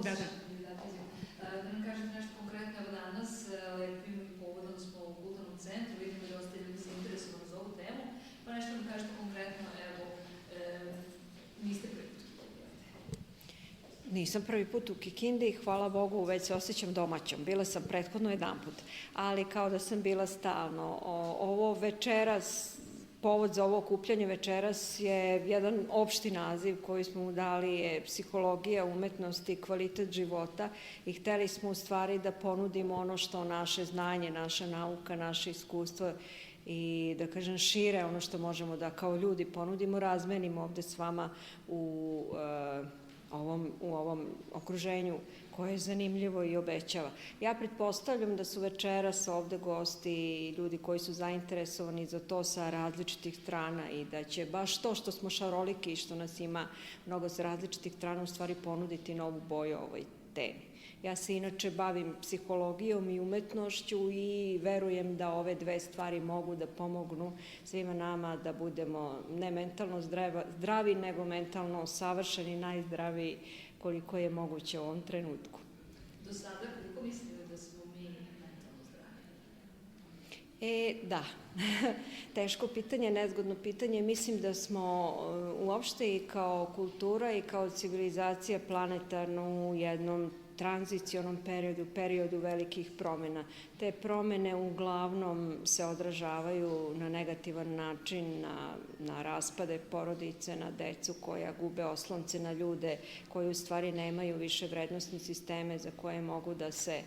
Da nam kažete nešto konkretno, evo danas lepim povodom smo u kulturnom centru, vidimo da dosta ljudi se interesovali za ovu temu, pa nešto nam kažete konkretno, evo, niste prvi put u Kikindi? Nisam prvi put u Kikindi, hvala Bogu, već se osjećam domaćom. Bila sam prethodno jedan put, ali kao da sam bila stalno. Ovo večeras, povod za ovo okupljanje večeras je jedan opšti naziv koji smo mu dali je psihologija umetnosti, kvalitet života i hteli smo u stvari da ponudimo ono što naše znanje, naša nauka, naše iskustvo i da kažem šire ono što možemo da kao ljudi ponudimo, razmenimo ovde s vama u ovom okruženju koje je zanimljivo i obećava. Ja pretpostavljam da su večeras ovde gosti i ljudi koji su zainteresovani za to sa različitih strana i da će baš to što smo šaroliki i što nas ima mnogo sa različitih strana u stvari ponuditi novu boju ovoj temi. Ja se inače bavim psihologijom i umetnošću i verujem da ove dve stvari mogu da pomognu svima nama da budemo ne mentalno zdravi, nego mentalno savršeni, najzdraviji koliko je moguće u ovom trenutku. Do sada, koliko mislite da smo mi mentalno zdravi? Da, teško pitanje, nezgodno pitanje. Mislim da smo uopšte i kao kultura i kao civilizacija planetarno u jednom tranzicionom periodu velikih promjena. Te promjene uglavnom se odražavaju na negativan način, na raspade porodice, na decu koja gube oslonce, na ljude koji u stvari nemaju više vrednostne sisteme za koje mogu da se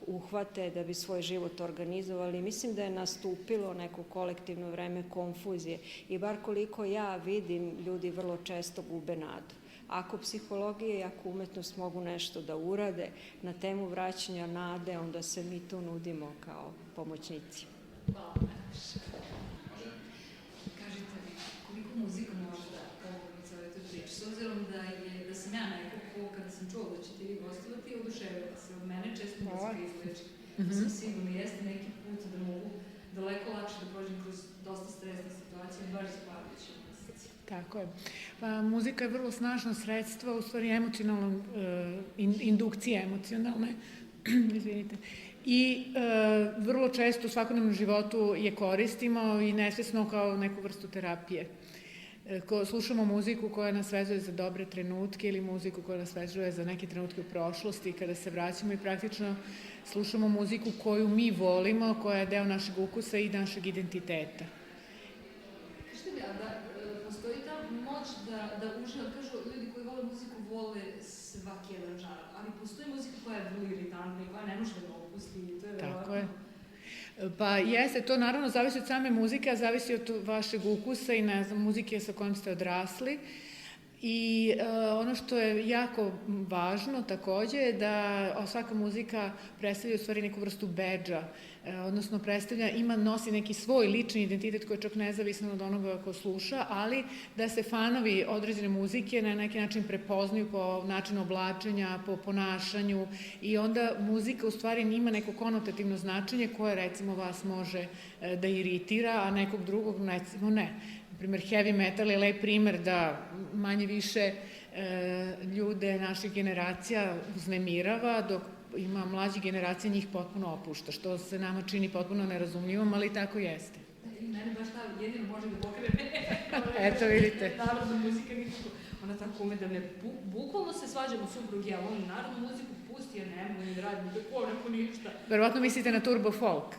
uhvate da bi svoj život organizovali. Mislim da je nastupilo neko kolektivno vreme konfuzije i bar koliko ja vidim, ljudi vrlo često gube nadu. Ako psihologija i ako umetnost mogu nešto da urade na temu vraćanja nade, onda se mi tu nudimo kao pomoćnici. Hvala. Kažite mi, koliko muzika može da pomogne cijeloj toj priči? S obzirom da sam ja neko ko, kada sam čuo da ćete vi gostovati, oduševila se. Od mene često muzika izleči. Da sam sigurno jeste neki put da mogu daleko lakše da prođem kroz dosta stresne situacije, baš zahvaljujući muzici. Tako je. Pa muzika je vrlo snažno sredstvo, u stvari emocionalno, indukcije emocionalne, izvinite. I vrlo često u svakodnevnom životu je koristimo i nesvesno kao neku vrstu terapije. Slušamo muziku koja nas vezuje za dobre trenutke ili muziku koja nas vezuje za neke trenutke u prošlosti kada se vraćamo i praktično slušamo muziku koju mi volimo, koja je deo našeg ukusa i našeg identiteta. Kažete mi, a da postoji ta moć da uživa, kažu ljudi koji vole muziku vole svaki jedan žar, ali postoji muzika koja je vrlo iritantna i koja ne može da opusti. Tako je. Pa jeste, to naravno zavisi od same muzike, a zavisi od vašeg ukusa i muzike sa kojom ste odrasli. I ono što je jako važno takođe je da svaka muzika predstavlja u stvari neku vrstu bedža, odnosno nosi neki svoj lični identitet koji je čak nezavisno od onoga ko sluša, ali da se fanovi određene muzike na neki način prepoznaju po načinu oblačenja, po ponašanju i onda muzika u stvari ima neko konotativno značenje koje recimo vas može da iritira, a nekog drugog recimo ne. Primer, heavy metal je lep primer da manje više ljude naših generacija uznemirava, dok ima mlađi generacija njih potpuno opušta, što se nama čini potpuno nerazumljivom, ali tako jeste. I mene baš ta jedino može da pokrene. Eto, vidite. Narodna muzika nikako, ona tako ume da me, bukvalno se svađamo suprug, ja volim narodnu muziku, pusti, ja ne mogu da radim, da poneko ništa. Verovatno mislite na turbo folk.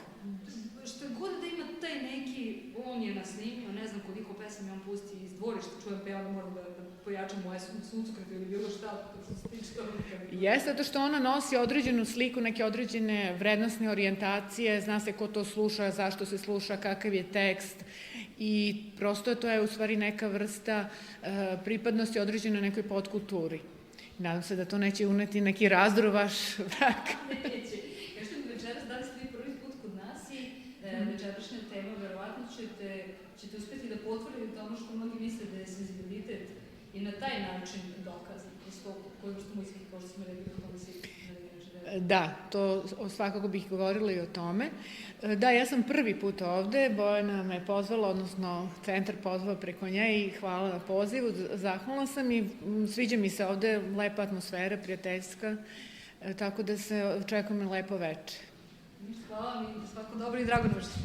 Što god da ima taj neki, on je nasnimio, ne znam koliko pesama on pusti iz dvorišta, čujem pe, onda moram da pojačam moje suncokrete ili bilo šta, što se tiče toga. Jeste, zato što ona nosi određenu sliku, neke određene vrednostne orijentacije, zna se ko to sluša, zašto se sluša, kakav je tekst i prosto to je u stvari neka vrsta pripadnosti određenoj nekoj podkulturi. Nadam se da to neće uneti neki razdor u vaš brak. Neće. Kažete mi večeras, da li ste vi prvi put kod nas i večerašnja tema, verovatno ćete uspeti da potvrdite ono što mnogi misle da je senzibilitet i na taj način dokazan, kroz to koju vrstu muzike, kao što smo rekli, kako se Da, to svakako bih govorila i o tome. Da, ja sam prvi put ovde, Bojana me pozvala, odnosno centar pozvao preko nje i hvala na pozivu, zahvalna sam i sviđa mi se ovde, lepa atmosfera, prijateljska, tako da se očekujem lepo veče. Hvala vam i svako dobro i drago nam što ste.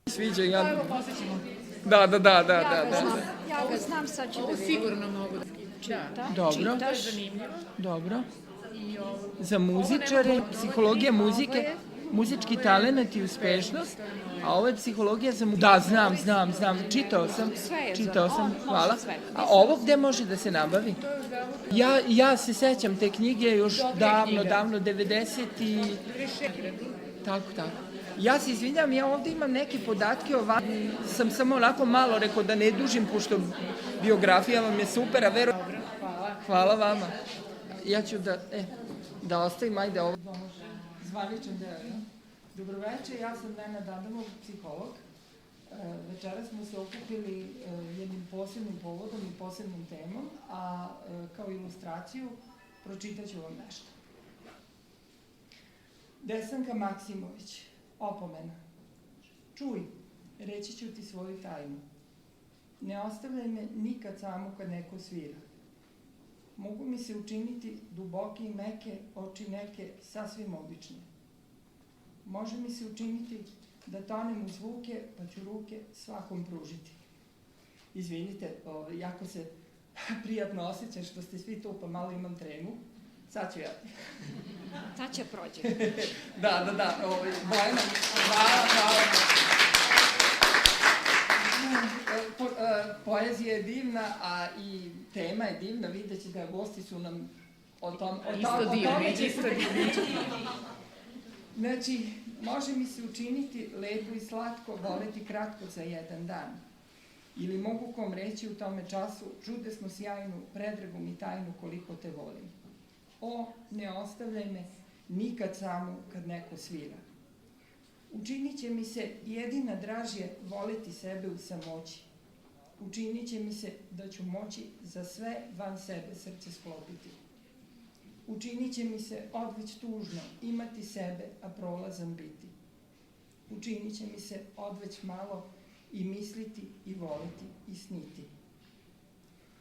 Sviđa ja. Da. Ja ga znam, sad ću da vidim. Sigurno mogu da čita. Dobro. Čitaš. Dobro. Za muzičare, psihologija muzike, muzički talenat i uspešnost, a ovo je psihologija za muziku. Da, znam, čitao sam, hvala. A ovo gde može da se nabavi? Ja se sećam te knjige još davno, 90 i... Tako. Ja se izvinjam, ja ovde imam neke podatke, sam samo onako malo rekao da ne dužim, pošto biografija vam je super, a verujem... Hvala vama. Ja ću da ostavim, ajde ovo. Zvaničan deo, ja? Dobroveče, ja sam Nenad Adamov, psiholog. Večera smo se okupili jednim posebnim povodom i posebnom temom, a kao ilustraciju pročitat ću vam nešto. Desanka Maksimović, opomena. Čuj, reći ću ti svoju tajnu. Ne ostavljaj me nikad samu kad neko svira. Mogu mi se učiniti duboke i meke, oči neke sasvim obične. Može mi se učiniti da tonem u zvuke, pa ću ruke svakom pružiti. Izvinite, jako se Prijatno osjećam što ste svi tu, pa malo imam tremu. Sad ću ja. Sad će prođe. Da. Bojana, hvala. Poezija je divna, a i tema je divna. Vidjet ćete da gosti su nam o tome Isto divni. Znači, može mi se učiniti lepo i slatko, voleti kratko za jedan dan. Ili mogu kom reći u tome času, čudesnu, sjajnu, predragu mi tajnu koliko te volim. O, ne ostavljaj me nikad samu kad neko svira. Učinit će mi se jedina dražje voleti sebe u samoći. Učinit će mi se da ću moći za sve van sebe srce sklopiti. Učinit će mi se odveć tužno imati sebe, a prolazan biti. Učinit će mi se odveć malo i misliti i voliti i sniti.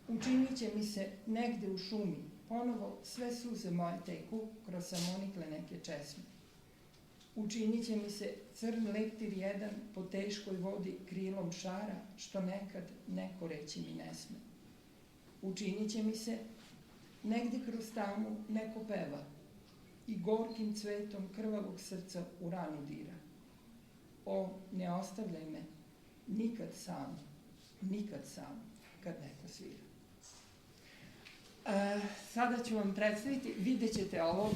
Učinit će mi se negde u šumi, ponovo sve suze moje teku kroz samonikle neke česme. Učinit će mi se crn leptir jedan po teškoj vodi krilom šara, što nekad neko reći mi ne sme. Učinit će mi se negde kroz tamu neko peva i gorkim cvetom krvavog srca u ranu dira. O, ne ostavljaj me nikad sam, kad neko svira. Sada ću vam predstaviti, vidjet ćete ovo,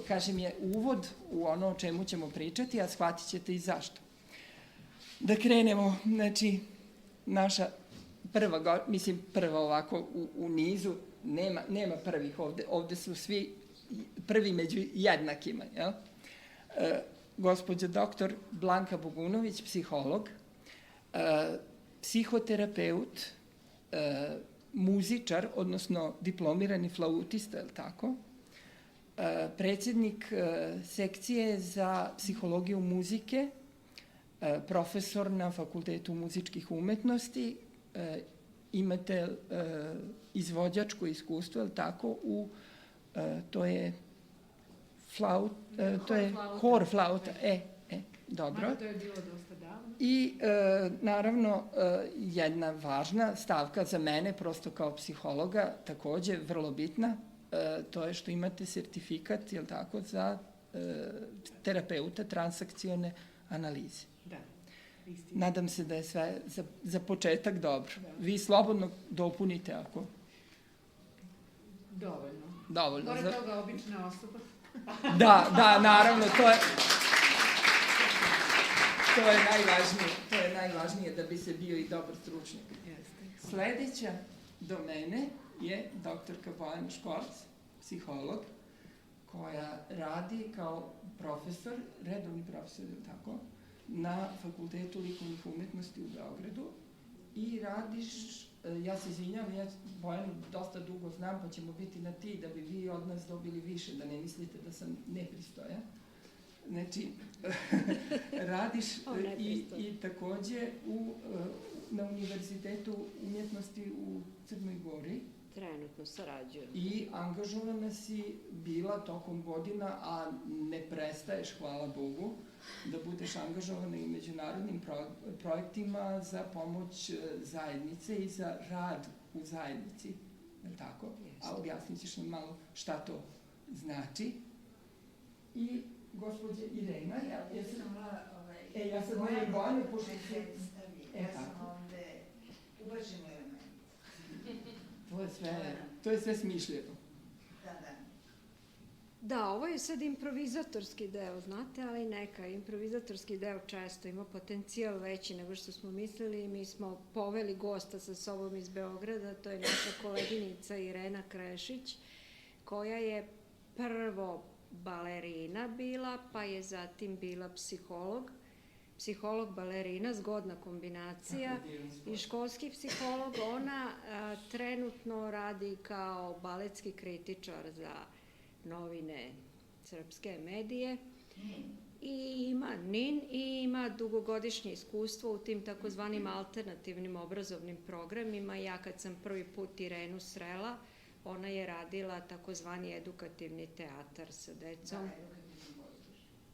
kažem je uvod u ono o čemu ćemo pričati, a shvatit ćete i zašto. Da krenemo, znači, naša prva ovako u nizu, nema prvih ovde su svi prvi među jednakima, jel? Gospođa doktor Blanka Bogunović, psiholog, psihoterapeut, muzičar, odnosno diplomirani flautista, je li tako? Predsjednik sekcije za psihologiju muzike, profesor na Fakultetu muzičkih umetnosti, imate izvođačko iskustvo, je li tako? To je hor flauta. Dobro. To je bilo dosta davno. I naravno jedna važna stavka za mene, prosto kao psihologa, takođe vrlo bitna, to je što imate sertifikat, je li tako, za terapeuta transakcione analize. Da, istina. Nadam se da je sve za početak dobro. Vi slobodno dopunite ako... Dovoljno. Pored toga obična osoba. Da, naravno, to je najvažnije da bi se bio i dobar stručnjak. Sledeća do mene je doktorka Bojana Škorc, psiholog, koja radi kao profesor, redovni profesor, tako, na Fakultetu likovnih umetnosti u Beogradu i radiš, ja se izvinjam, ja Bojanu dosta dugo znam, pa ćemo biti na ti da bi vi od nas dobili više, da ne mislite da sam nepristojan. Znači, radiš i takođe na Univerzitetu umjetnosti u Crnoj Gori. Trenutno sarađujem. I angažovana si bila tokom godina, a ne prestaješ, hvala Bogu, da budeš angažovana i međunarodnim projektima za pomoć zajednice i za rad u zajednici. Je li tako? A objasnit ćeš nam malo šta to znači. I gospođa Irena, ja sam moja i Bojana, pošto se... Ja sam ovde uvažen element. To je sve smišljeno. Da, ovo je sad improvizatorski deo, znate, ali neka, improvizatorski deo često ima potencijal veći nego što smo mislili i mi smo poveli gosta sa sobom iz Beograda, to je naša koleginica Irena Krešić, koja je prvo balerina bila, pa je zatim bila psiholog, balerina, zgodna kombinacija i školski psiholog. Ona trenutno radi kao baletski kritičar za novine srpske medije i ima NIN i ima dugogodišnje iskustvo u tim takozvanim alternativnim obrazovnim programima. Ja kad sam prvi put Irenu srela, ona je radila takozvani edukativni teatar sa decom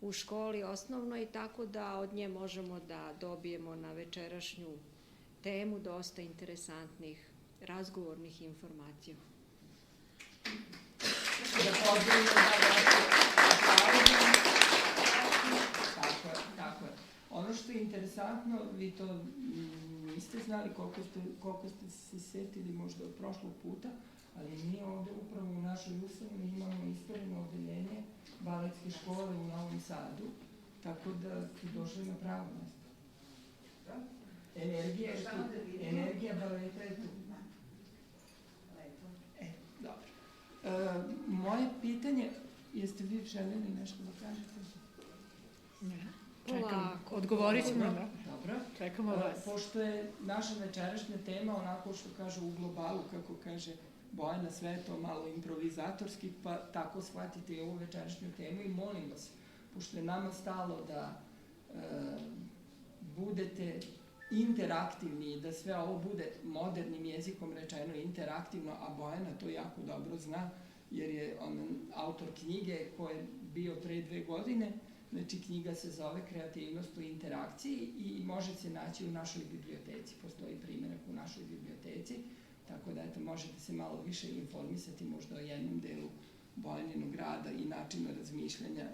u školi osnovnoj, tako da od nje možemo da dobijemo na večerašnju temu dosta interesantnih razgovornih informacija. Da pozdravimo tako je. Ono što je interesantno, vi to niste znali koliko ste se setili možda od prošlog puta, ali mi ovde upravo u našoj ustanovi imamo istoreno odeljenje baletske škole u Novom Sadu, tako da ste došli na pravo mesto. Energija baleta je tu. Dobro. Moje pitanje, jeste vi želeli nešto da kažete? Ne. Čekam, odgovorit ćemo. Dobro. Čekamo vas. Pošto je naša večerašnja tema onako što kaže u globalu, kako kaže Bojana, sve je to malo improvizatorski, pa tako shvatite i ovu večerašnju temu i molim vas, pošto je nama stalo da budete interaktivni, da sve ovo bude modernim jezikom rečeno interaktivno, a Bojana to jako dobro zna, jer je on autor knjige koji je bio pre 2 godine. Znači, knjiga se zove Kreativnost u interakciji i može se naći u našoj biblioteci. Postoji primjerak u našoj biblioteci, tako da eto, možete se malo više informisati možda o jednom delu Bojaninog rada i načinu razmišljanja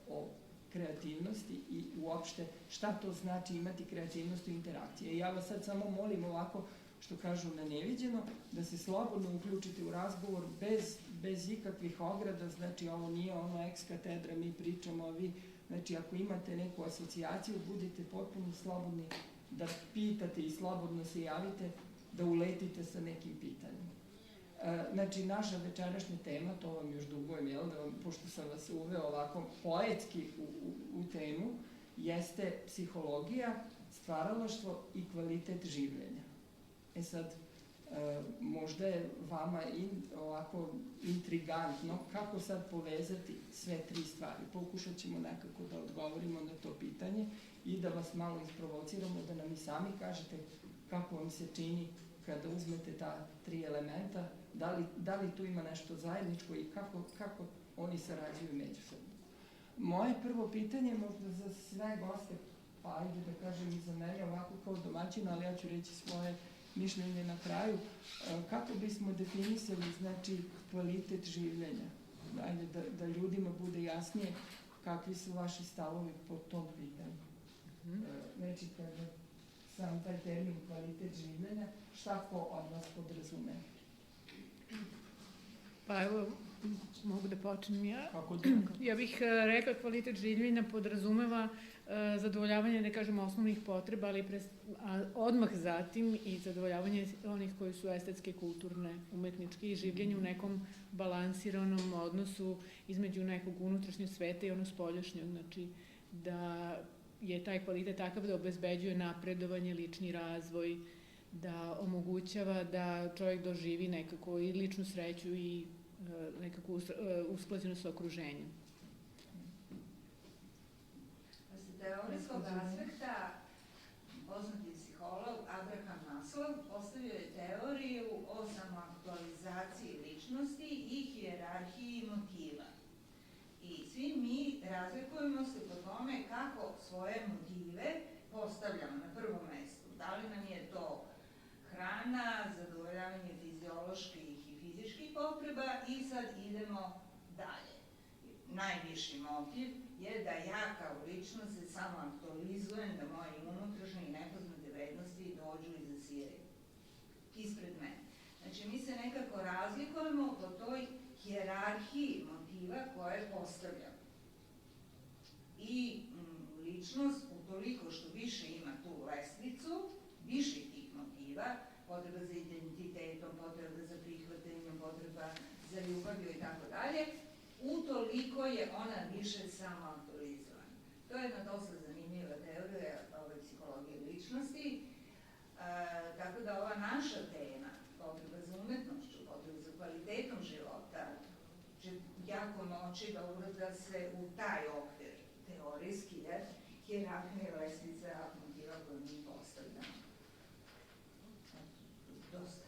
o kreativnosti i uopšte šta to znači imati kreativnost u interakciji. Ja vas sad samo molim ovako, što kažu na neviđeno, da se slobodno uključite u razgovor bez ikakvih ograda, znači ovo nije ono ex katedra, mi pričamo, a vi, znači ako imate neku asocijaciju, budite potpuno slobodni da pitate i slobodno se javite, da uletite sa nekim pitanjem. Znači, naša večerašnja tema, to vam još dugujem, jel, pošto sam vas uveo ovako poetski u temu, jeste psihologija, stvaralaštvo i kvalitet življenja. E sad, možda je vama ovako intrigantno kako sad povezati sve 3 stvari. Pokušat ćemo nekako da odgovorimo na to pitanje i da vas malo isprovociramo, da nam i sami kažete kako vam se čini kada uzmete ta 3 elementa, da li tu ima nešto zajedničko i kako oni sarađuju međusobno. Moje prvo pitanje možda za sve goste, pa ajde da kažem i za mene ovako kao domaćina, ali ja ću reći svoje mišljenje na kraju, kako bismo definisali, znači, kvalitet življenja? Ajde, da ljudima bude jasnije kakvi su vaši stavovi po tom pitanju. Znači, kada sam taj termin kvalitet življenja, šta ko od vas podrazume? Pa evo, mogu da počnem ja. Kako da? Ja bih rekla kvalitet življenja podrazumeva zadovoljavanje, da kažem, osnovnih potreba, ali odmah zatim i zadovoljavanje onih koji su estetske, kulturne, umetničke i življenje u nekom balansiranom odnosu između nekog unutrašnjeg sveta i onog spoljašnjeg. Znači, da je taj kvalitet takav da obezbeđuje napredovanje, lični razvoj, da omogućava da čovjek doživi nekako i ličnu sreću i nekako usklađenost sa okruženjem. S teorijskog aspekta, poznati psiholog Abraham Maslow postavio je teoriju o samoaktualizaciji ličnosti i hijerarhiji motiva. I svi mi razlikujemo se po tome kako svoje motive postavljamo na prvo mesto. Da li nam je to hrana, zadovoljavanje fizioloških i fizičkih potreba i sad idemo dalje. Najviši motiv je da ja kao ličnost se samo aktualizujem, da moje unutrašnje i nepoznate vrednosti dođu i zasijaju ispred mene. Znači, mi se nekako razlikujemo po toj hijerarhiji motiva koje postavljamo. I ličnost, utoliko što više ima tu lestvicu, više tih motiva, potreba za identitetom, potreba za prihvatanjem, potreba za ljubavlju i tako dalje, utoliko je ona više samoaktualizovana. To je jedna dosta zanimljiva teorija psihologije ličnosti, tako da ova naša tema, potreba za umetnošću, potreba za kvalitetom života, će jako moći da se u taj okvir teorijski, hijerarhije lestvice motiva koje mi postavljamo. Dosta.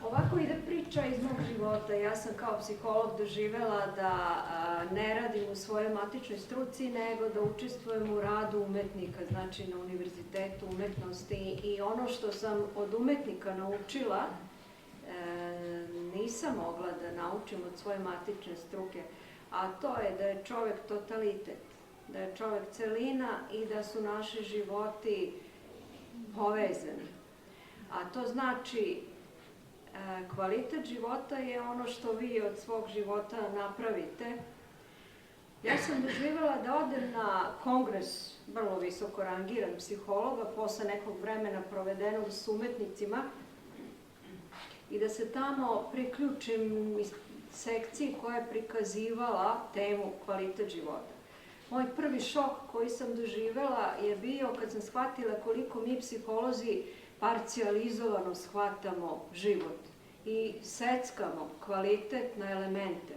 Ovako i da pričam priča iz mog života. Ja sam kao psiholog doživela da ne radim u svojoj matičnoj struci, nego da učestvujem u radu umetnika, znači na Univerzitetu umetnosti. I ono što sam od umetnika naučila, nisam mogla da naučim od svoje matične struke, a to je da je čovek totalitet, da je čovek celina i da su naši životi povezani. A to znači kvalitet života je ono što vi od svog života napravite. Ja sam doživjela da odem na kongres vrlo visoko rangiran psihologa posle nekog vremena provedenog s umetnicima i da se tamo priključim sekciji koja je prikazivala temu kvalitet života. Moj prvi šok koji sam doživjela je bio kad sam shvatila koliko mi psiholozi parcijalizovano shvatamo život i seckamo kvalitet na elemente.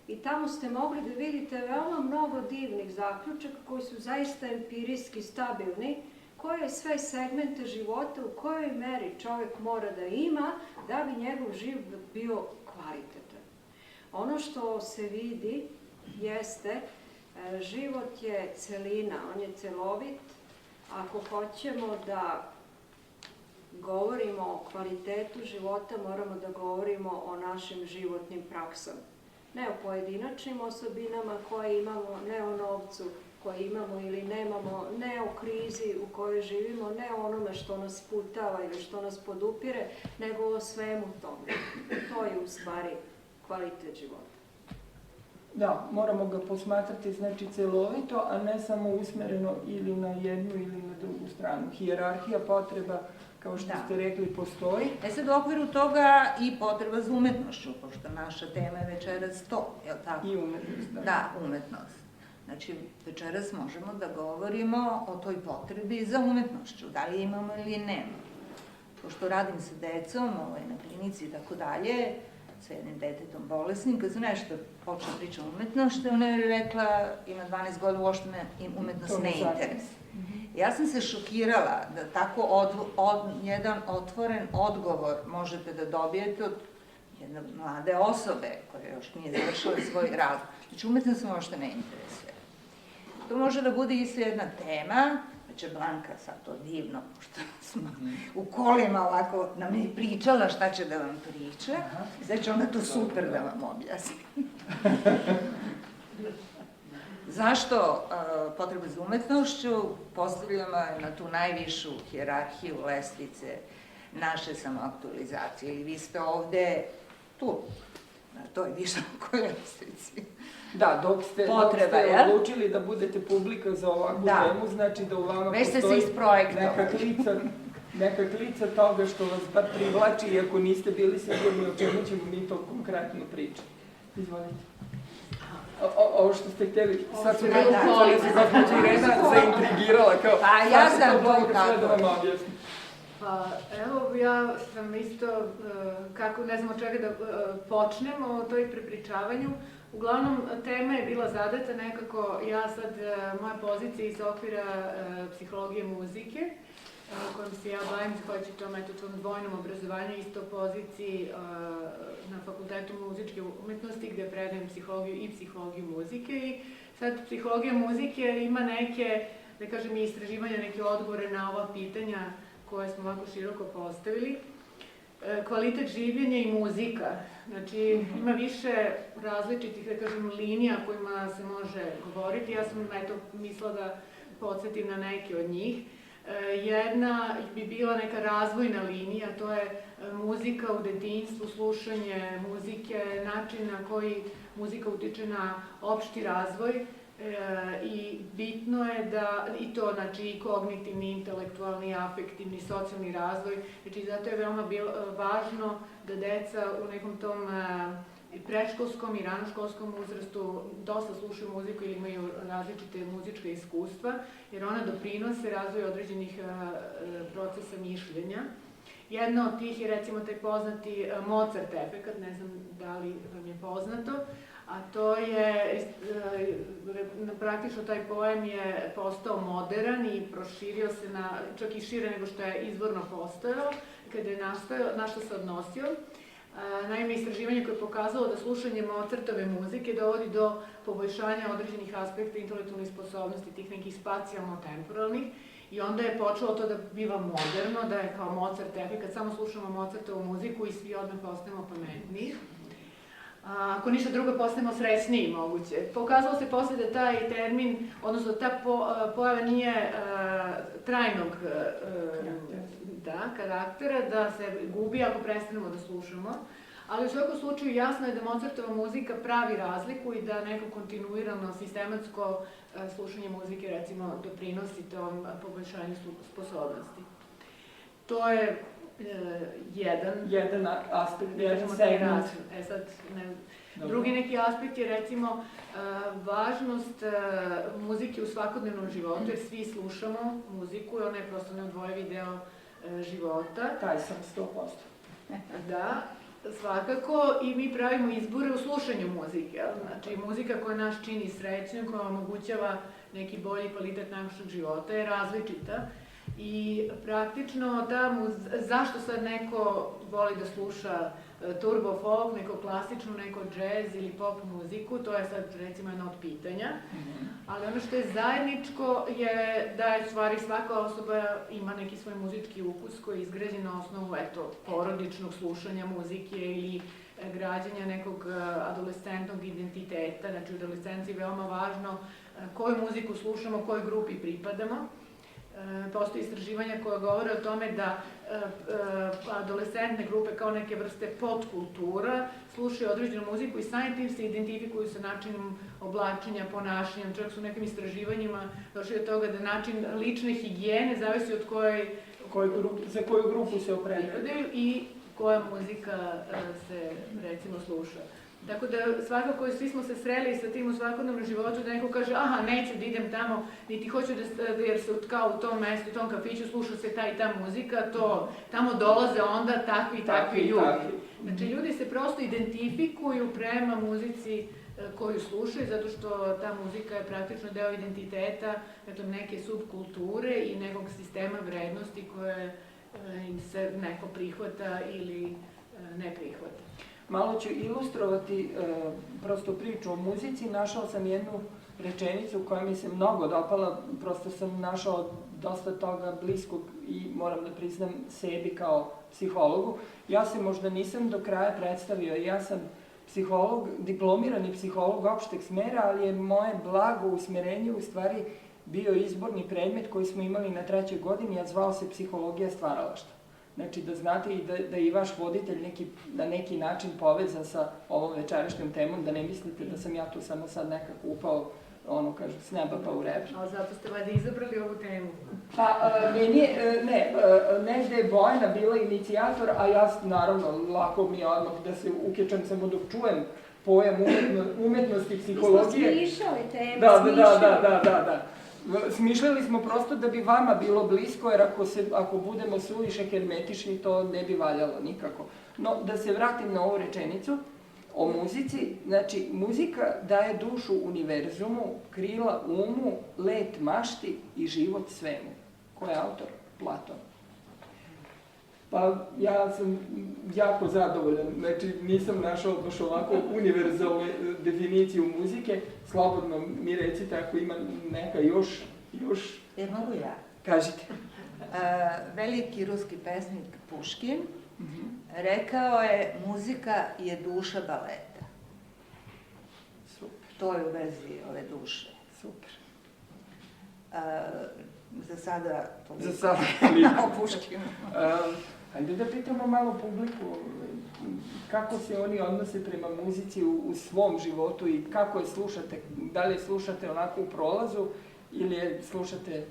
I tamo ste mogli da vidite veoma mnogo divnih zaključaka koji su zaista empirijski stabilni, koje sve segmente života u kojoj meri čovjek mora da ima da bi njegov život bio kvalitetan. Ono što se vidi jeste život je celina, on je celovit. Ako hoćemo da govorimo o kvalitetu života, moramo da govorimo o našim životnim praksama. Ne o pojedinačnim osobinama koje imamo, ne o novcu koje imamo ili nemamo, ne o krizi u kojoj živimo, ne o onome što nas sputava ili što nas podupire, nego o svemu tome. To je u stvari kvalitet života. Da, moramo ga posmatrati znači celovito, a ne samo usmereno ili na jednu ili na drugu stranu. Hijerarhija potreba, kao što ste rekli, postoji. Sad u okviru toga i potreba za umetnošću, pošto naša tema je večeras to, je li tako? I umetnost, da. Da, umetnost. Znači, večeras možemo da govorimo o toj potrebi za umetnošću, da li imamo ili nemamo. Pošto radim sa decom, na klinici i tako dalje, sa jednim detetom bolesnim, kad sam nešto počela priča o umetnošću, ona je rekla, ima 12 godina, uopšte me umetnost ne interesuje. Ja sam se šokirala da tako jedan otvoren odgovor možete da dobijete od jedne mlade osobe koja još nije završila svoj rad. Znači, umetnost se uopšte ne interesuje. To može da bude isto jedna tema, da će Blanka sad to divno, pošto smo u kolima ovako nam je pričala šta će da vam priča, da će ona to super da vam objasni. Zašto potreba za umetnošću? Postavljamo je na tu najvišu hijerarhiju lestvice naše samoaktualizacije. Ili vi ste ovde tu, na toj visokoj lestvici. Da, dok ste odlučili da budete publika za ovakvu temu, znači da u vama postoji neka klica toga što vas bar privlači, iako niste bili sigurni o čemu ćemo mi to konkretno pričati. Izvolite. Ovo što ste htjeli, sad su me upali, se gospođa Irena zaintrigirala, kao, sad se to Blanka sve da vam objasni. Pa evo, ja sam isto, kako ne znam od čega da počnemo o toj prepričavanju. Uglavnom, tema je bila zadata nekako, ja sad, moja pozicija iz okvira psihologije muzike, kojom se ja bavim, zahvaljujući tom dvojnom obrazovanju, isto poziciji na Fakultetu muzičke umetnosti, gde predajem psihologiju i psihologiju muzike. I sad, psihologija muzike ima neke, da kažem, istraživanja, neke odgovore na ova pitanja koje smo ovako široko postavili. Kvalitet življenja i muzika. Znači, ima više različitih, da kažem, linija kojima se može govoriti. Ja sam, eto, mislila da podsjetim na neke od njih. Jedna bi bila neka razvojna linija, to je muzika u detinjstvu, slušanje muzike, način na koji muzika utiče na opšti razvoj i bitno je da, i to znači i kognitivni, intelektualni, afektivni, socijalni razvoj, znači zato je veoma važno da deca u nekom tom predškolskom i ranoškolskom uzrastu dosta slušaju muziku ili imaju različite muzička iskustva, jer ona doprinose razvoju određenih procesa mišljenja. Jedna od tih je recimo taj poznati Mozart efekat, ne znam da li vam je poznato, a to je, praktično taj poem je postao modern i proširio se čak i šire nego što je izvorno postojao, kada je na što se odnosio. Naime, istraživanje koje je pokazalo da slušanje Mozartove muzike dovodi do poboljšanja određenih aspekta intelektualnih sposobnosti, tih nekih spacijalno-temporalnih, i onda je počelo to da biva moderno, da je kao Mozart efekt, samo slušamo Mozartovu muziku i svi odmah postajemo pametniji. Ako ništa drugo, postajemo srećniji moguće. Pokazalo se posle da taj termin, odnosno ta pojava nije trajnog karaktera, da se gubi ako prestanemo da slušamo, ali u svakom slučaju jasno je da Mozartova muzika pravi razliku i da neko kontinuirano, sistematsko slušanje muzike, recimo, doprinosi tom poboljšanju sposobnosti. To je jedan aspekt, jedan segment. Drugi neki aspekt je, recimo, važnost muzike u svakodnevnom životu, jer svi slušamo muziku i ona je prosto neodvojivi deo života. Taj sam 100%. Da, svakako, i mi pravimo izbore u slušanju muzike. Znači, muzika koja nas čini srećnim, koja omogućava neki bolji kvalitet našeg života je različita. I praktično, zašto sad neko voli da sluša turbo folk, neko klasičnu, neko džez ili pop muziku, to je sad recimo jedno od pitanja. Ali ono što je zajedničko je da je stvari svaka osoba ima neki svoj muzički ukus koji je izgrađen na osnovu porodičnog slušanja muzike ili građanja nekog adolescentnog identiteta. Znači u adolescenciji je veoma važno koju muziku slušamo, kojoj grupi pripadamo. Postoji istraživanja koja govore o tome da adolescentne grupe kao neke vrste podkultura slušaju određenu muziku i samim tim se identifikuju sa načinom oblačenja, ponašanjem. Čak su u nekim istraživanjima došli do toga da način lične higijene zavisi od za koju grupu se opredeljuju i koja muzika se, recimo, sluša. Tako da svakako svi smo se sreli sa tim u svakodnevnom životu da neko kaže aha, neću da idem tamo, niti hoću jer se kao u tom mestu, u tom kafiću sluša se ta i ta muzika, tamo dolaze onda takvi i takvi ljudi. Znači ljudi se prosto identifikuju prema muzici koju slušaju, zato što ta muzika je praktično deo identiteta, neke subkulture i nekog sistema vrednosti koje im se neko prihvata ili ne prihvata. Malo ću ilustrovati prosto priču o muzici. Našao sam jednu rečenicu koja mi se mnogo dopala, prosto sam našao dosta toga bliskog i moram da priznam sebi kao psihologu. Ja se možda nisam do kraja predstavio, ja sam psiholog, diplomirani psiholog opšteg smera, ali je moje blago usmerenje u stvari bio izborni predmet koji smo imali na 3. godini, a zvao se psihologija stvaralaštva. Znači da znate i da i vaš voditelj na neki način povezan sa ovom večerašnjom temom, da ne mislite da sam ja tu samo sad nekako upao, kažu, s neba pa u rep. Ali zato ste valjda izabrali ovu temu. Pa, negde je Bojana bila inicijator, a ja naravno, lako mi je odmah da se ukečam samo dok čujem pojam umetnosti, psihologije. Mi smo smišali temu, Da. Smišljali smo prosto da bi vama bilo blisko, jer ako budemo suviše hermetični, to ne bi valjalo nikako. No, da se vratim na ovu rečenicu o muzici. Znači, muzika daje dušu univerzumu, krila umu, let mašti i život svemu. Ko je autor? Platon. Pa ja sam jako zadovoljan, znači nisam našao baš ovako univerzalnu definiciju muzike. Slobodno mi recite ako ima neka još... Mogu ja? Kažite. Veliki ruski pesnik Puškin rekao je muzika je duša baleta. Super. To je u vezi ove duše. Super. Za sada toliko. Za sada O Puškinu. Hajde da pitamo malo publiku kako se oni odnose prema muzici u svom životu i kako je slušate, da li je slušate onako u prolazu ili je slušate,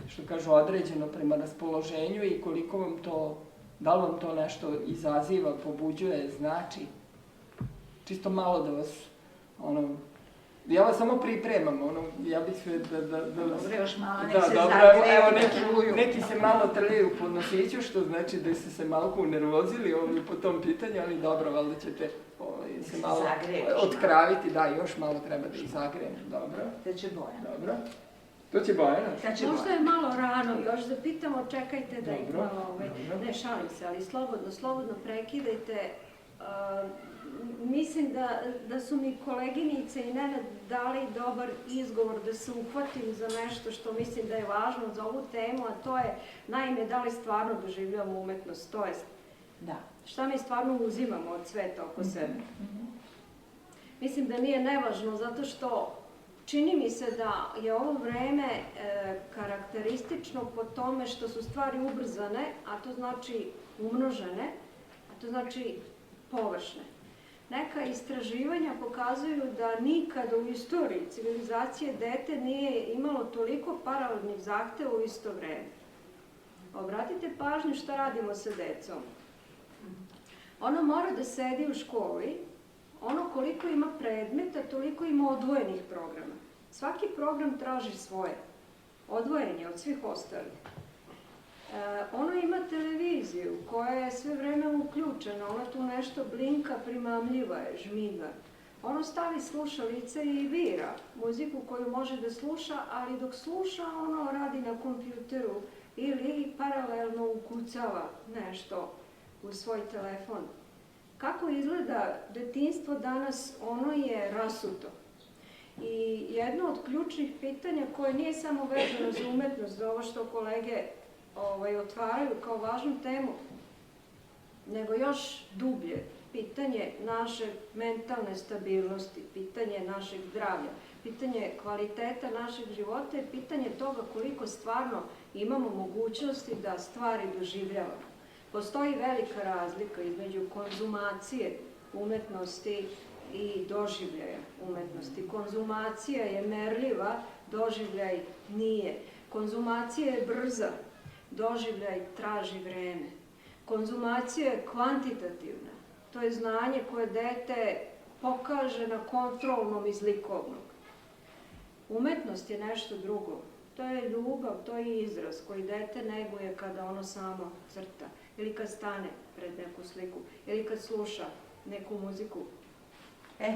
što kažu, određeno prema raspoloženju i koliko vam to, da li vam to nešto izaziva, pobuđuje, znači? Čisto malo da vas, ja vas samo pripremam, ja bih sve da... Dobro, još malo, nek se zagreju. Neki se malo trljaju po nosiću, što znači da ste se malo unervozili po tom pitanju, ali dobro, valjda ćete se malo otkraviti, da, još malo treba da ih zagrejem, dobro. To će Bojana. Dobro. To će Bojana. Možda je malo rano, još da pitamo, čekajte da ih malo, ne šalim se, ali slobodno prekidajte. Mislim da su mi koleginice i Nenad dali dobar izgovor da se uhvatim za nešto što mislim da je važno za ovu temu, a to je, naime, da li stvarno doživljavamo umetnost, to jest šta mi stvarno uzimamo od sveta oko sebe. Mislim da nije nevažno, zato što čini mi se da je ovo vreme karakteristično po tome što su stvari ubrzane, a to znači umnožene, a to znači površne. Neka istraživanja pokazuju da nikada u istoriji civilizacije dete nije imalo toliko paralelnih zahteva u isto vreme. Obratite pažnju šta radimo sa decom. Ono mora da sedi u školi, ono koliko ima predmeta, toliko ima odvojenih programa. Svaki program traži svoje, odvojen je od svih ostalih. Ono ima televiziju koja je sve vreme uključena, ona tu nešto blinka, primamljiva je, žmiga. Ono stavi slušalice i bira muziku koju može da sluša, ali dok sluša ono radi na kompjuteru ili paralelno ukucava nešto u svoj telefon. Kako izgleda detinjstvo danas, ono je rasuto. I jedno od ključnih pitanja koje nije samo vezano za umetnost, za ovo što kolege otvaraju kao važnu temu, nego još dublje, pitanje naše mentalne stabilnosti, pitanje našeg zdravlja, pitanje kvaliteta našeg života je pitanje toga koliko stvarno imamo mogućnosti da stvari doživljavamo. Postoji velika razlika između konzumacije umetnosti i doživljaja umetnosti. Konzumacija je merljiva, doživljaj nije. Konzumacija je brza, doživljaj traži vreme. Konzumacija je kvantitativna. To je znanje koje dete pokaže na kontrolnom iz likovnog. Umetnost je nešto drugo. To je ljubav, to je izraz koji dete neguje kada ono samo crta. Ili kad stane pred neku sliku. Ili kad sluša neku muziku.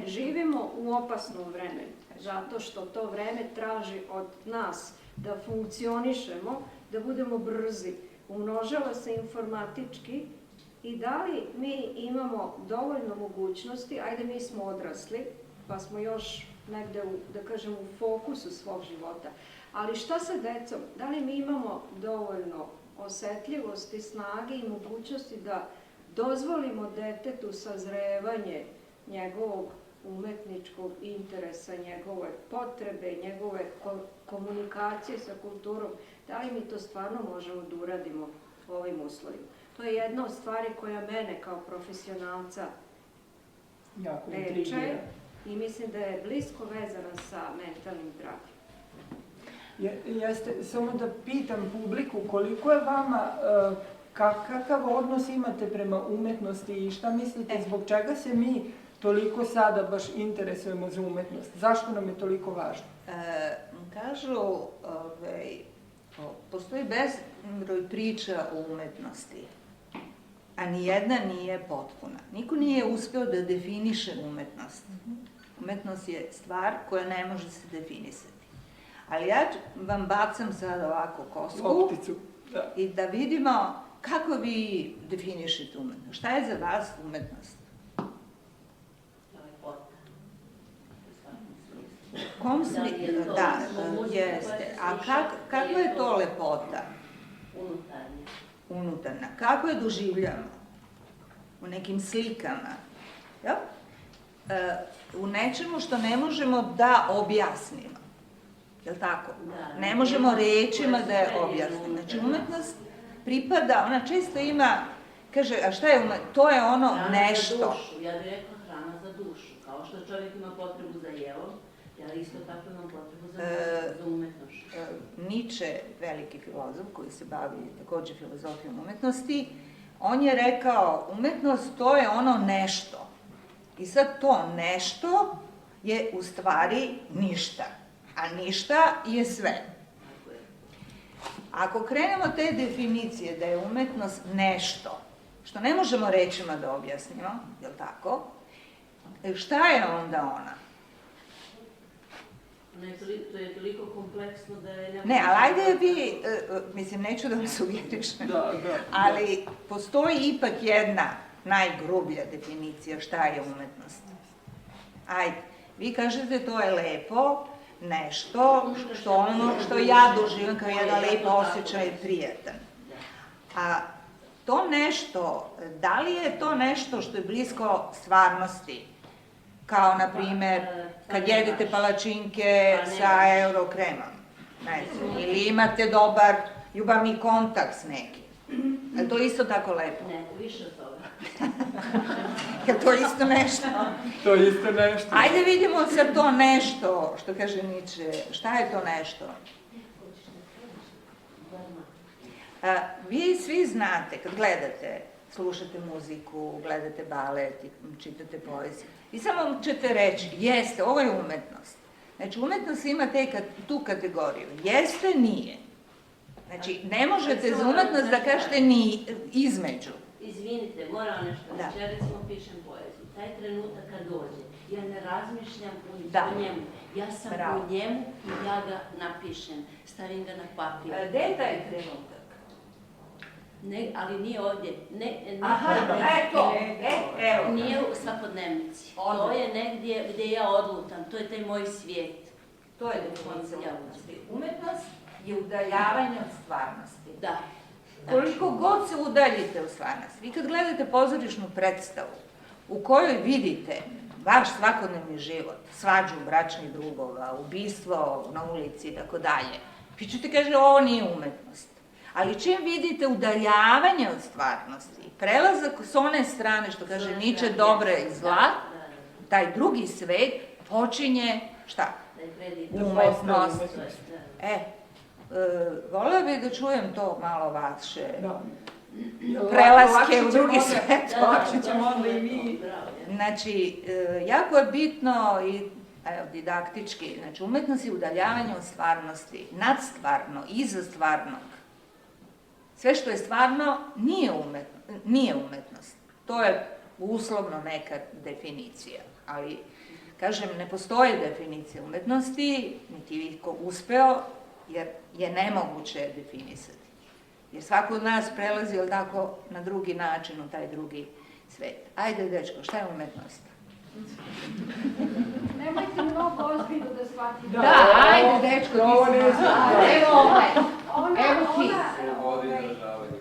Živimo u opasnom vremenu. Zato što to vreme traži od nas da funkcionišemo, da budemo brzi. Umnožava se informatički i da li mi imamo dovoljno mogućnosti, ajde mi smo odrasli, pa smo još negde, da kažem, u fokusu svog života. Ali šta sa decom? Da li mi imamo dovoljno osetljivosti, snage i mogućnosti da dozvolimo detetu sazrevanje njegovog umetničkog interesa, njegove potrebe, njegove komunikacije sa kulturom? Da li mi to stvarno možemo da uradimo u ovim uslovima? To je jedna od stvari koja mene kao profesionalca teče i mislim da je blisko vezana sa mentalnim zdravljem. Jeste, samo da pitam publiku, koliko je vama, kakav odnos imate prema umetnosti i šta mislite, zbog čega se mi toliko sada baš interesujemo za umetnost? Zašto nam je toliko važno? Kažu, postoji bezbroj priča o umetnosti, a nijedna nije potpuna. Niko nije uspeo da definiše umetnost. Umetnost je stvar koja ne može se definisati. Ali ja vam bacam sad ovako kosku i da vidimo kako vi definišete umetnost. Šta je za vas umetnost? Kom smislu? Da, jeste. A kakva je to lepota? Unutarnja. Kako je doživljamo? U nekim slikama. U nečemu što ne možemo da objasnimo. Je li tako? Ne možemo rečima da je objasnimo. Znači, umetnost pripada, ona često ima, kaže, a šta je umetnost? To je ono nešto. Hrana za dušu, ja bih rekla hrana za dušu. Kao što čovjek ima potrebu za jelom, ja isto tako imam potrebu za umetnošću. Nietzsche, veliki filozof koji se bavi takođe filozofijom umetnosti, on je rekao, umetnost to je ono nešto. I sad to nešto je u stvari ništa. A ništa je sve. Ako krenemo te definicije da je umetnost nešto, što ne možemo rečima da objasnimo, je li tako? Šta je onda ona? To je toliko kompleksno da je... Ne, ali ajde vi, mislim, neću da vas uvjeriš, ali postoji ipak jedna najgrublja definicija šta je umetnost. Ajde, vi kažete to je lepo, nešto što ja doživim kao jedan lep osjećaj i prijatan. A to nešto, da li je to nešto što je blisko stvarnosti? Kao, na primer, kad jedete palačinke sa eurokremom, ne znam, ili imate dobar ljubavni kontakt s nekim. Je to isto tako lepo? Ne, više od toga. Je to isto nešto? To je isto nešto. Ajde vidimo sad to nešto, što kaže Nietzsche. Šta je to nešto? Vi svi znate, kad gledate, slušate muziku, gledate balet, čitate poeziju, i samo ćete reći, jeste, ovo je umetnost. Znači, umetnost ima tu kategoriju. Jeste, nije. Znači, ne možete za umetnost da kažete ni između. Izvinite, moram nešto reći. Ja recimo pišem poeziju. Taj trenutak kad dođe, ja ne razmišljam o njemu. Ja sam u njemu i ja ga napišem. Stavim ga na papir. Gde je taj trenutak? Ne, ali nije ovdje. Evo. Nije u svakodnevnici. To je negdje gdje ja odlutam. To je taj moj svijet. To je definicija umetnosti. Umetnost je udaljavanje od stvarnosti. Da. Koliko god se udaljite u stvarnost, vi kad gledate pozorišnu predstavu u kojoj vidite vaš svakodnevni život, svađu bračnih drugova, ubistvo na ulici i tako dalje, vi ćete kaže ovo nije umetnost. Ali čim vidite udaljavanje od stvarnosti, prelazak s one strane, što kaže Nietzsche, dobra i zla, taj drugi svet počinje šta? Umetnost. Voleo bih da čujem to malo vaše prelaske u drugi svet. Znači, jako je bitno i didaktički, znači umetnost je udaljavanje od stvarnosti, nadstvarno, iza stvarnog. Sve što je stvarno nije umetnost. To je uslovno neka definicija, ali, kažem, ne postoji definicija umetnosti, niti je ko uspeo, jer je nemoguće definisati. Jer svako od nas prelazi, jel tako, na drugi način u taj drugi svet. Ajde, dečko, šta je umetnost? Nemojte mnogo ozbiljno da shvatite. Da, ajde, dečko, ti si nas. Evo ti. Od izražavanja.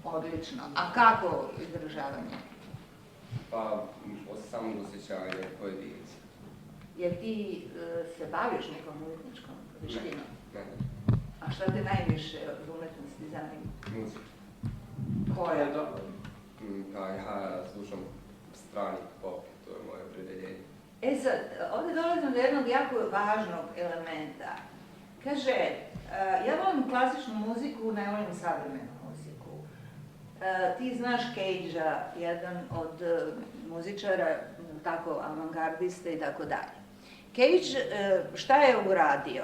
Odlično. A kako izražavanje? Pa, samo osjećavanje pojedinca. Jer ti se baviš nekom umetničkom veštinom? Ne. A šta te najviše od umetnosti zanima? Muzika. Koja? Pa ja slušam strani pop, to je moje opredeljenje. E sad, ovde dolazim do jednog jako važnog elementa. Kaže, ja volim klasičnu muziku, ne volim savremenu muziku. Ti znaš Cage-a, jedan od muzičara, tako avangardiste i tako dalje. Cage, šta je uradio?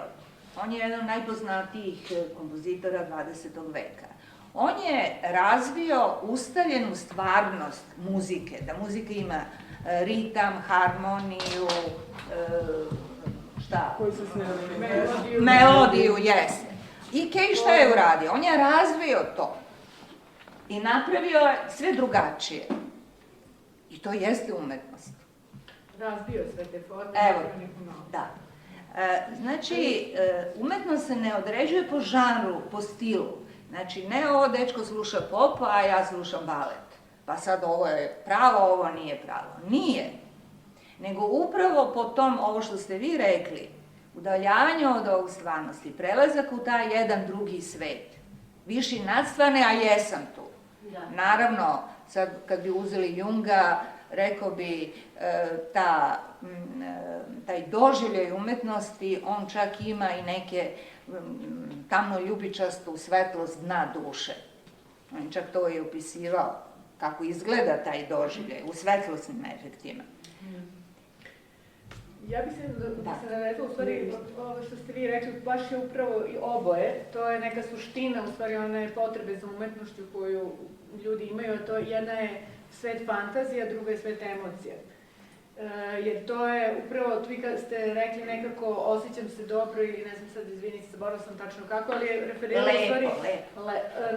On je jedan od najpoznatijih kompozitora 20. veka. On je razvio ustaljenu stvarnost muzike, da muzika ima ritam, harmoniju, šta? Koji se snimali? Melodiju, jeste. I Cage šta je uradio? On je razvio to i napravio je sve drugačije. I to jeste umetnost. Razbio sve te forme. Evo, da. Znači, umetnost se ne određuje po žanru, po stilu. Znači, ne ovo dečko sluša popa, a ja slušam balet. Pa sad ovo je pravo, ovo nije pravo. Nije. Nego upravo po tom, ovo što ste vi rekli, udaljavanje od ovog stvarnosti, prelazak u taj jedan drugi svet. Viši nadstvarne, a jesam tu. Naravno, sad kad bi uzeli Junga, rekao bi taj doživljaj umetnosti, on čak ima i neke tamno ljubičastu svetlost dna duše. On čak to je opisivao, kako izgleda taj doživljaj u svetlosnim efektima. Ja bih se navezala, u stvari, ovo što ste vi rekli, baš je upravo i oboje, to je neka suština, u stvari, one potrebe za umetnošću koju ljudi imaju, a to jedna je svet fantazija, druga je svet emocija. jer to je upravo, vi kad ste rekli nekako osjećam se dobro ili ne znam sad, izvinite, zaboravila sam tačno kako, ali je referirala u stvari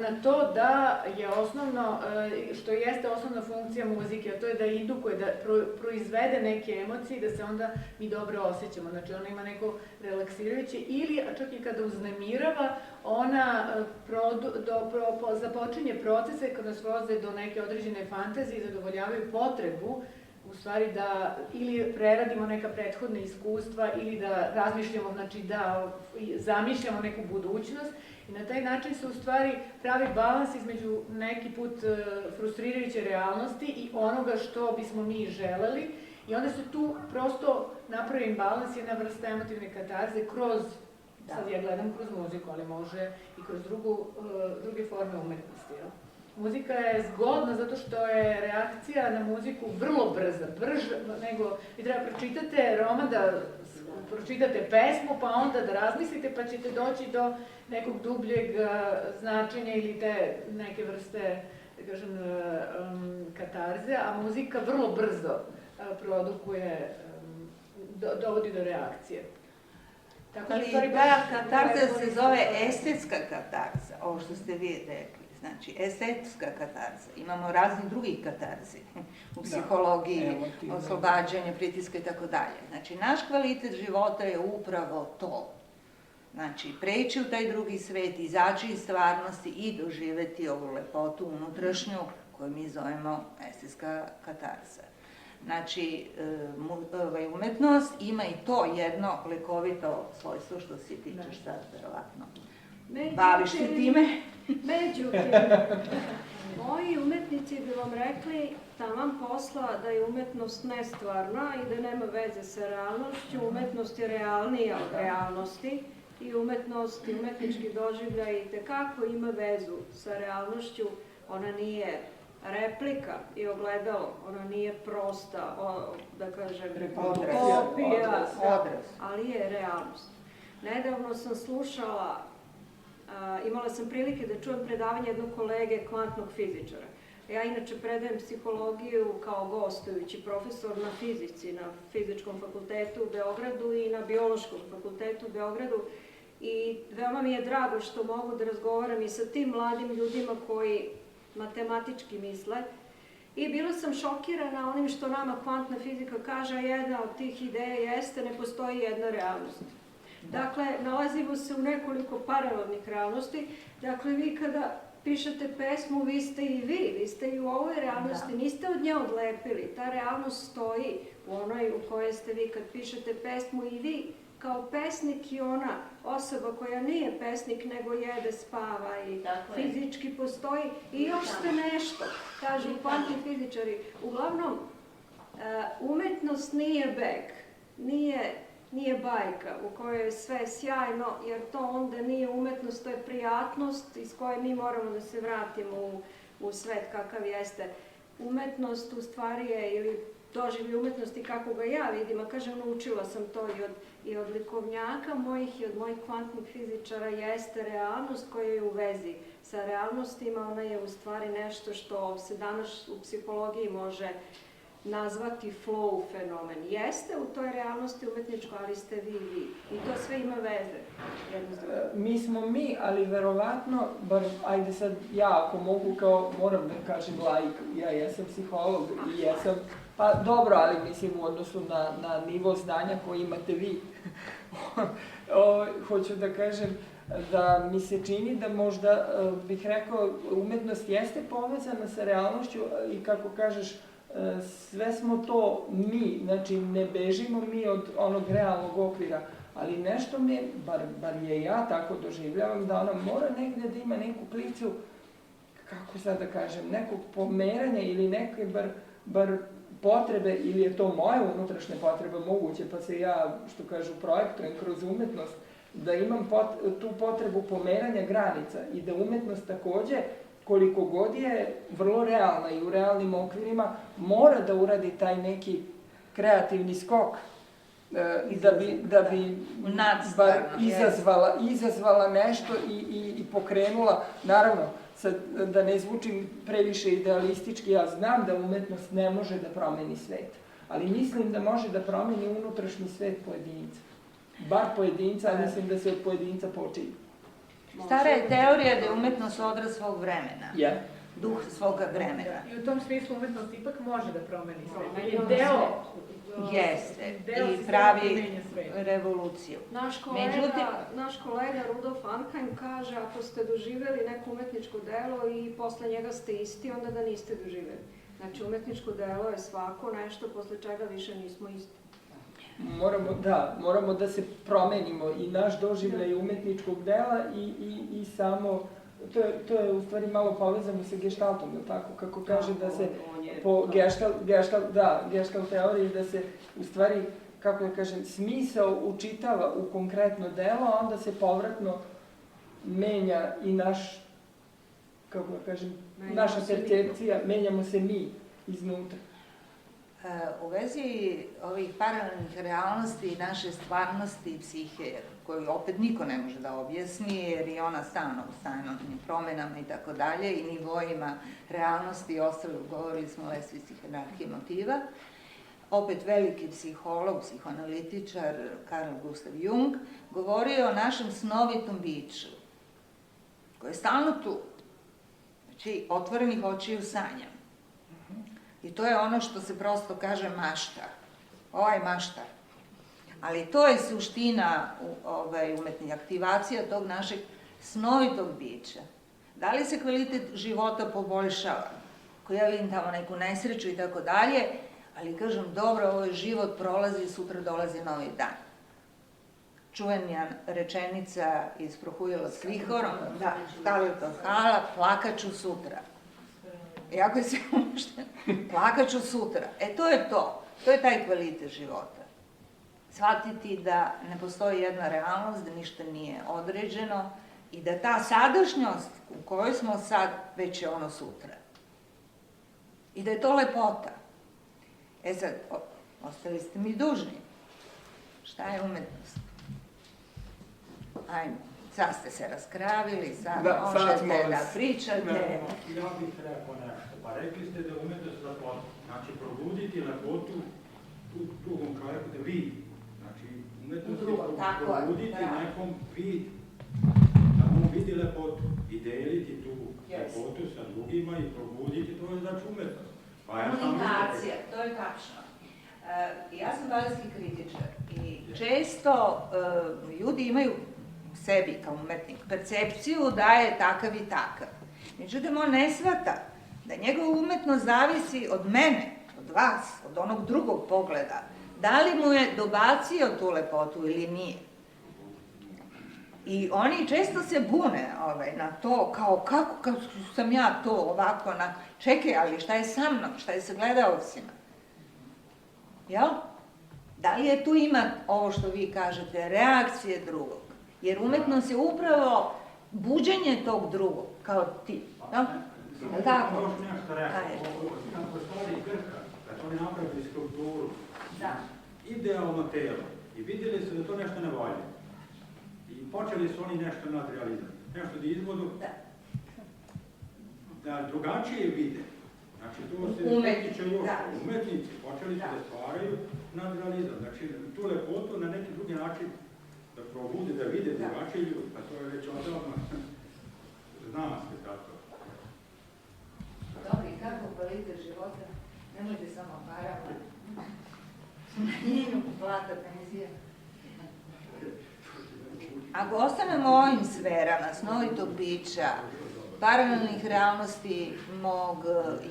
na to da je osnovno, što jeste osnovna funkcija muzike, a to je da edukuje, da proizvede neke emocije i da se onda mi dobro osjećamo. Znači ona ima neko relaksirajuće ili, a čak i kada uznemirava, ona započinje procese kada nas voze do neke određene fantazije i zadovoljavaju potrebu u stvari da ili preradimo neka prethodna iskustva ili da razmišljamo, znači da zamišljamo neku budućnost i na taj način se u stvari pravi balans između neki put frustrirajuće realnosti i onoga što bismo mi želeli i onda se tu prosto napravi balans, jedna vrsta emotivne katarze kroz, sad ja gledam kroz muziku, ali može i kroz druge forme umetnosti, jel? Muzika je zgodna zato što je reakcija na muziku vrlo brza, brža nego vi treba pročitate roman, da pročitate pesmu, pa onda da razmislite, pa ćete doći do nekog dubljeg značenja ili te neke vrste, da kažem, katarze, a muzika vrlo brzo produkuje, dovodi do reakcije. Ali ta katarza se zove estetska katarza, ovo što ste vi rekli. Znači, estetska katarza. Imamo raznih drugih katarzi u psihologiji, oslobađanje, pritiska i tako dalje. Znači, naš kvalitet života je upravo to. Znači, preći u taj drugi svet, izaći iz stvarnosti i doživeti ovu lepotu unutrašnju koju mi zovemo estetska katarza. Znači, umetnost ima i to jedno lekovito svojstvo što se tiče sad, verovatno. Baviš se time? Međutim, moji umetnici bi vam rekli taman posla da je umetnost nestvarna i da nema veze sa realnošću. Umetnost je realnija od realnosti i umetnost i umetnički doživljaj itekako ima vezu sa realnošću. Ona nije replika i ogledalo, ona nije prosta, da kažem, kopija, ali je realnost. Nedavno sam slušala, imala sam prilike da čujem predavanje jednog kolege kvantnog fizičara. Ja inače predajem psihologiju kao gostujući profesor na fizici, na Fizičkom fakultetu u Beogradu i na Biološkom fakultetu u Beogradu. I veoma mi je drago što mogu da razgovaram i sa tim mladim ljudima koji matematički misle. I bila sam šokirana onim što nama kvantna fizika kaže, a jedna od tih ideja jeste ne postoji jedna realnost. Dakle, nalazimo se u nekoliko paralelnih realnosti. Dakle, vi kada pišete pesmu, vi ste i vi ste i u ovoj realnosti, niste od nje odlepili. Ta realnost stoji u onoj u kojoj ste vi kad pišete pesmu i vi kao pesnik i ona osoba koja nije pesnik nego jede, spava i fizički postoji i još ste nešto, kažu kvantni fizičari. Uglavnom, umetnost nije beg, nije bajka u kojoj je sve sjajno, jer to onda nije umetnost, to je prijatnost iz koje mi moramo da se vratimo u svet kakav jeste. Umetnost u stvari je, ili doživlje umetnosti kako ga ja vidim, a kažem, naučila sam to i od likovnjaka mojih i od mojih kvantnih fizičara, jeste realnost koja je u vezi sa realnostima, ona je u stvari nešto što se danas u psihologiji može nazvati flow fenomen. Jeste u toj realnosti umetničko, ali ste vi. I to sve ima veze. Mi smo mi, ali verovatno, bar, ajde sad, ja ako mogu, kao, moram da kažem laik, ja jesam psiholog i jesam, pa dobro, ali mislim u odnosu na nivo znanja koji imate vi. Hoću da kažem da mi se čini da možda, bih rekao, umetnost jeste povezana sa realnošću i kako kažeš, sve smo to mi, znači ne bežimo mi od onog realnog okvira, ali nešto me, bar je ja tako doživljavam, da ona mora negde da ima neku klicu, kako sad da kažem, nekog pomeranja ili neke bar potrebe, ili je to moja unutrašnja potreba moguće, pa se ja, što kažu, projektujem kroz umetnost, da imam tu potrebu pomeranja granica i da umetnost takođe, koliko god je vrlo realna i u realnim okvirima, mora da uradi taj neki kreativni skok da bi izazvala nešto i pokrenula. Naravno, da ne zvučim previše idealistički, ja znam da umetnost ne može da promeni svet, ali mislim da može da promeni unutrašnji svet pojedinca. Bar pojedinca, a mislim da se od pojedinca počinje. Stara je teorija da je umetnost odraz svog vremena. Ja. Duh svoga vremena. I u tom smislu umetnost ipak može da promeni svet. Je deo Jeste. deo I sistema pravi koji menja svet. revoluciju. Naš kolega Rudolf Anheim kaže, ako ste doživjeli neko umetničko delo i posle njega ste isti, onda da niste doživjeli. Znači, umetničko delo je svako nešto posle čega više nismo isti. Moramo da se promenimo i naš doživljaj umetničkog dela i samo, to je u stvari malo povezano sa geštaltom, tako, kako kaže da se po gestalt teoriji da se u stvari, kako da kažem, smisao učitava u konkretno delo, a onda se povratno menja i naš, kako da kažem, naša percepcija, menjamo se mi iznutra. U vezi ovih paralelnih realnosti i naše stvarnosti i psihe, koju opet niko ne može da objasni, jer je ona stalno u stalnim promenama i tako dalje, i nivoima realnosti i ostalo, govorili smo o lestvici hijerarhije motiva, opet veliki psiholog, psihoanalitičar Carl Gustav Jung, govorio o našem snovitom biću, koje je stalno tu, znači otvorenih očiju sanjam. I to je ono što se prosto kaže mašta. Ovaj mašta. Ali to je suština umetnih aktivacija tog našeg snovitog bića. Da li se kvalitet života poboljšava? Ako ja vidim tamo neku nesreću i tako dalje, ali kažem, dobro, ovo je život, prolazi, sutra dolazi novi dan. Čuvena rečenica iz Prohujela s vihorom, da, Scarlett O'Hara, plakaću sutra. Iako je sve umošteno, plakaću sutra. To je to. To je taj kvalitet života. Shvatiti da ne postoji jedna realnost, da ništa nije određeno i da ta sadašnjost u kojoj smo sad, već je ono sutra. I da je to lepota. Sad, ostali ste mi dužni. Šta je umetnost? Ajmo. Sad ste se raskravili, sad možete da pričate. Ja bih rekao nešto. Pa rekli ste da je umetnost lepota. Znači, probuditi lepotu u drugom čovjeku da vidi. Znači, umetnost je probuditi nekom vid, da on vidi lepotu i deliti tu lepotu sa drugima i probuditi, to je znači umetnost. Komunikacija, to je tačno. Ja sam baletski kritičar i često ljudi imaju sebi kao umetnik percepciju da je takav i takav. Međutim, on ne shvata da njegova umetnost zavisi od mene, od vas, od onog drugog pogleda. Da li mu je dobacio tu lepotu ili nije. I oni često se bune na to, kao kako sam ja to ovako, čekaj, ali šta je sa mnom, šta je sa gledaocima? Jel? Da li je tu ima ovo što vi kažete, reakcije drugog? Jer umetnost je upravo buđenje tog drugog, kao ti. Tako? Još nešto rekao, kako stvari Grka, kad oni napravili strukturu, idealno telo, i vidjeli su da to nešto ne valja. I počeli su oni nešto nadrealizati, nešto da izvodu, da drugačije vide. Znači, to se tiče još umetnici, počeli su da stvaraju nadrealizam. Znači, tu lepotu na neki drugi način da probude, da vide drugačije ljudi, pa to je već odavno, zna se tako. Dobro, i kako kvalitet života? Nemojte samo parama. Smanjenju plata, penzija. Ako ostanemo u ovim sferama snovitog bića, paralelnih realnosti mog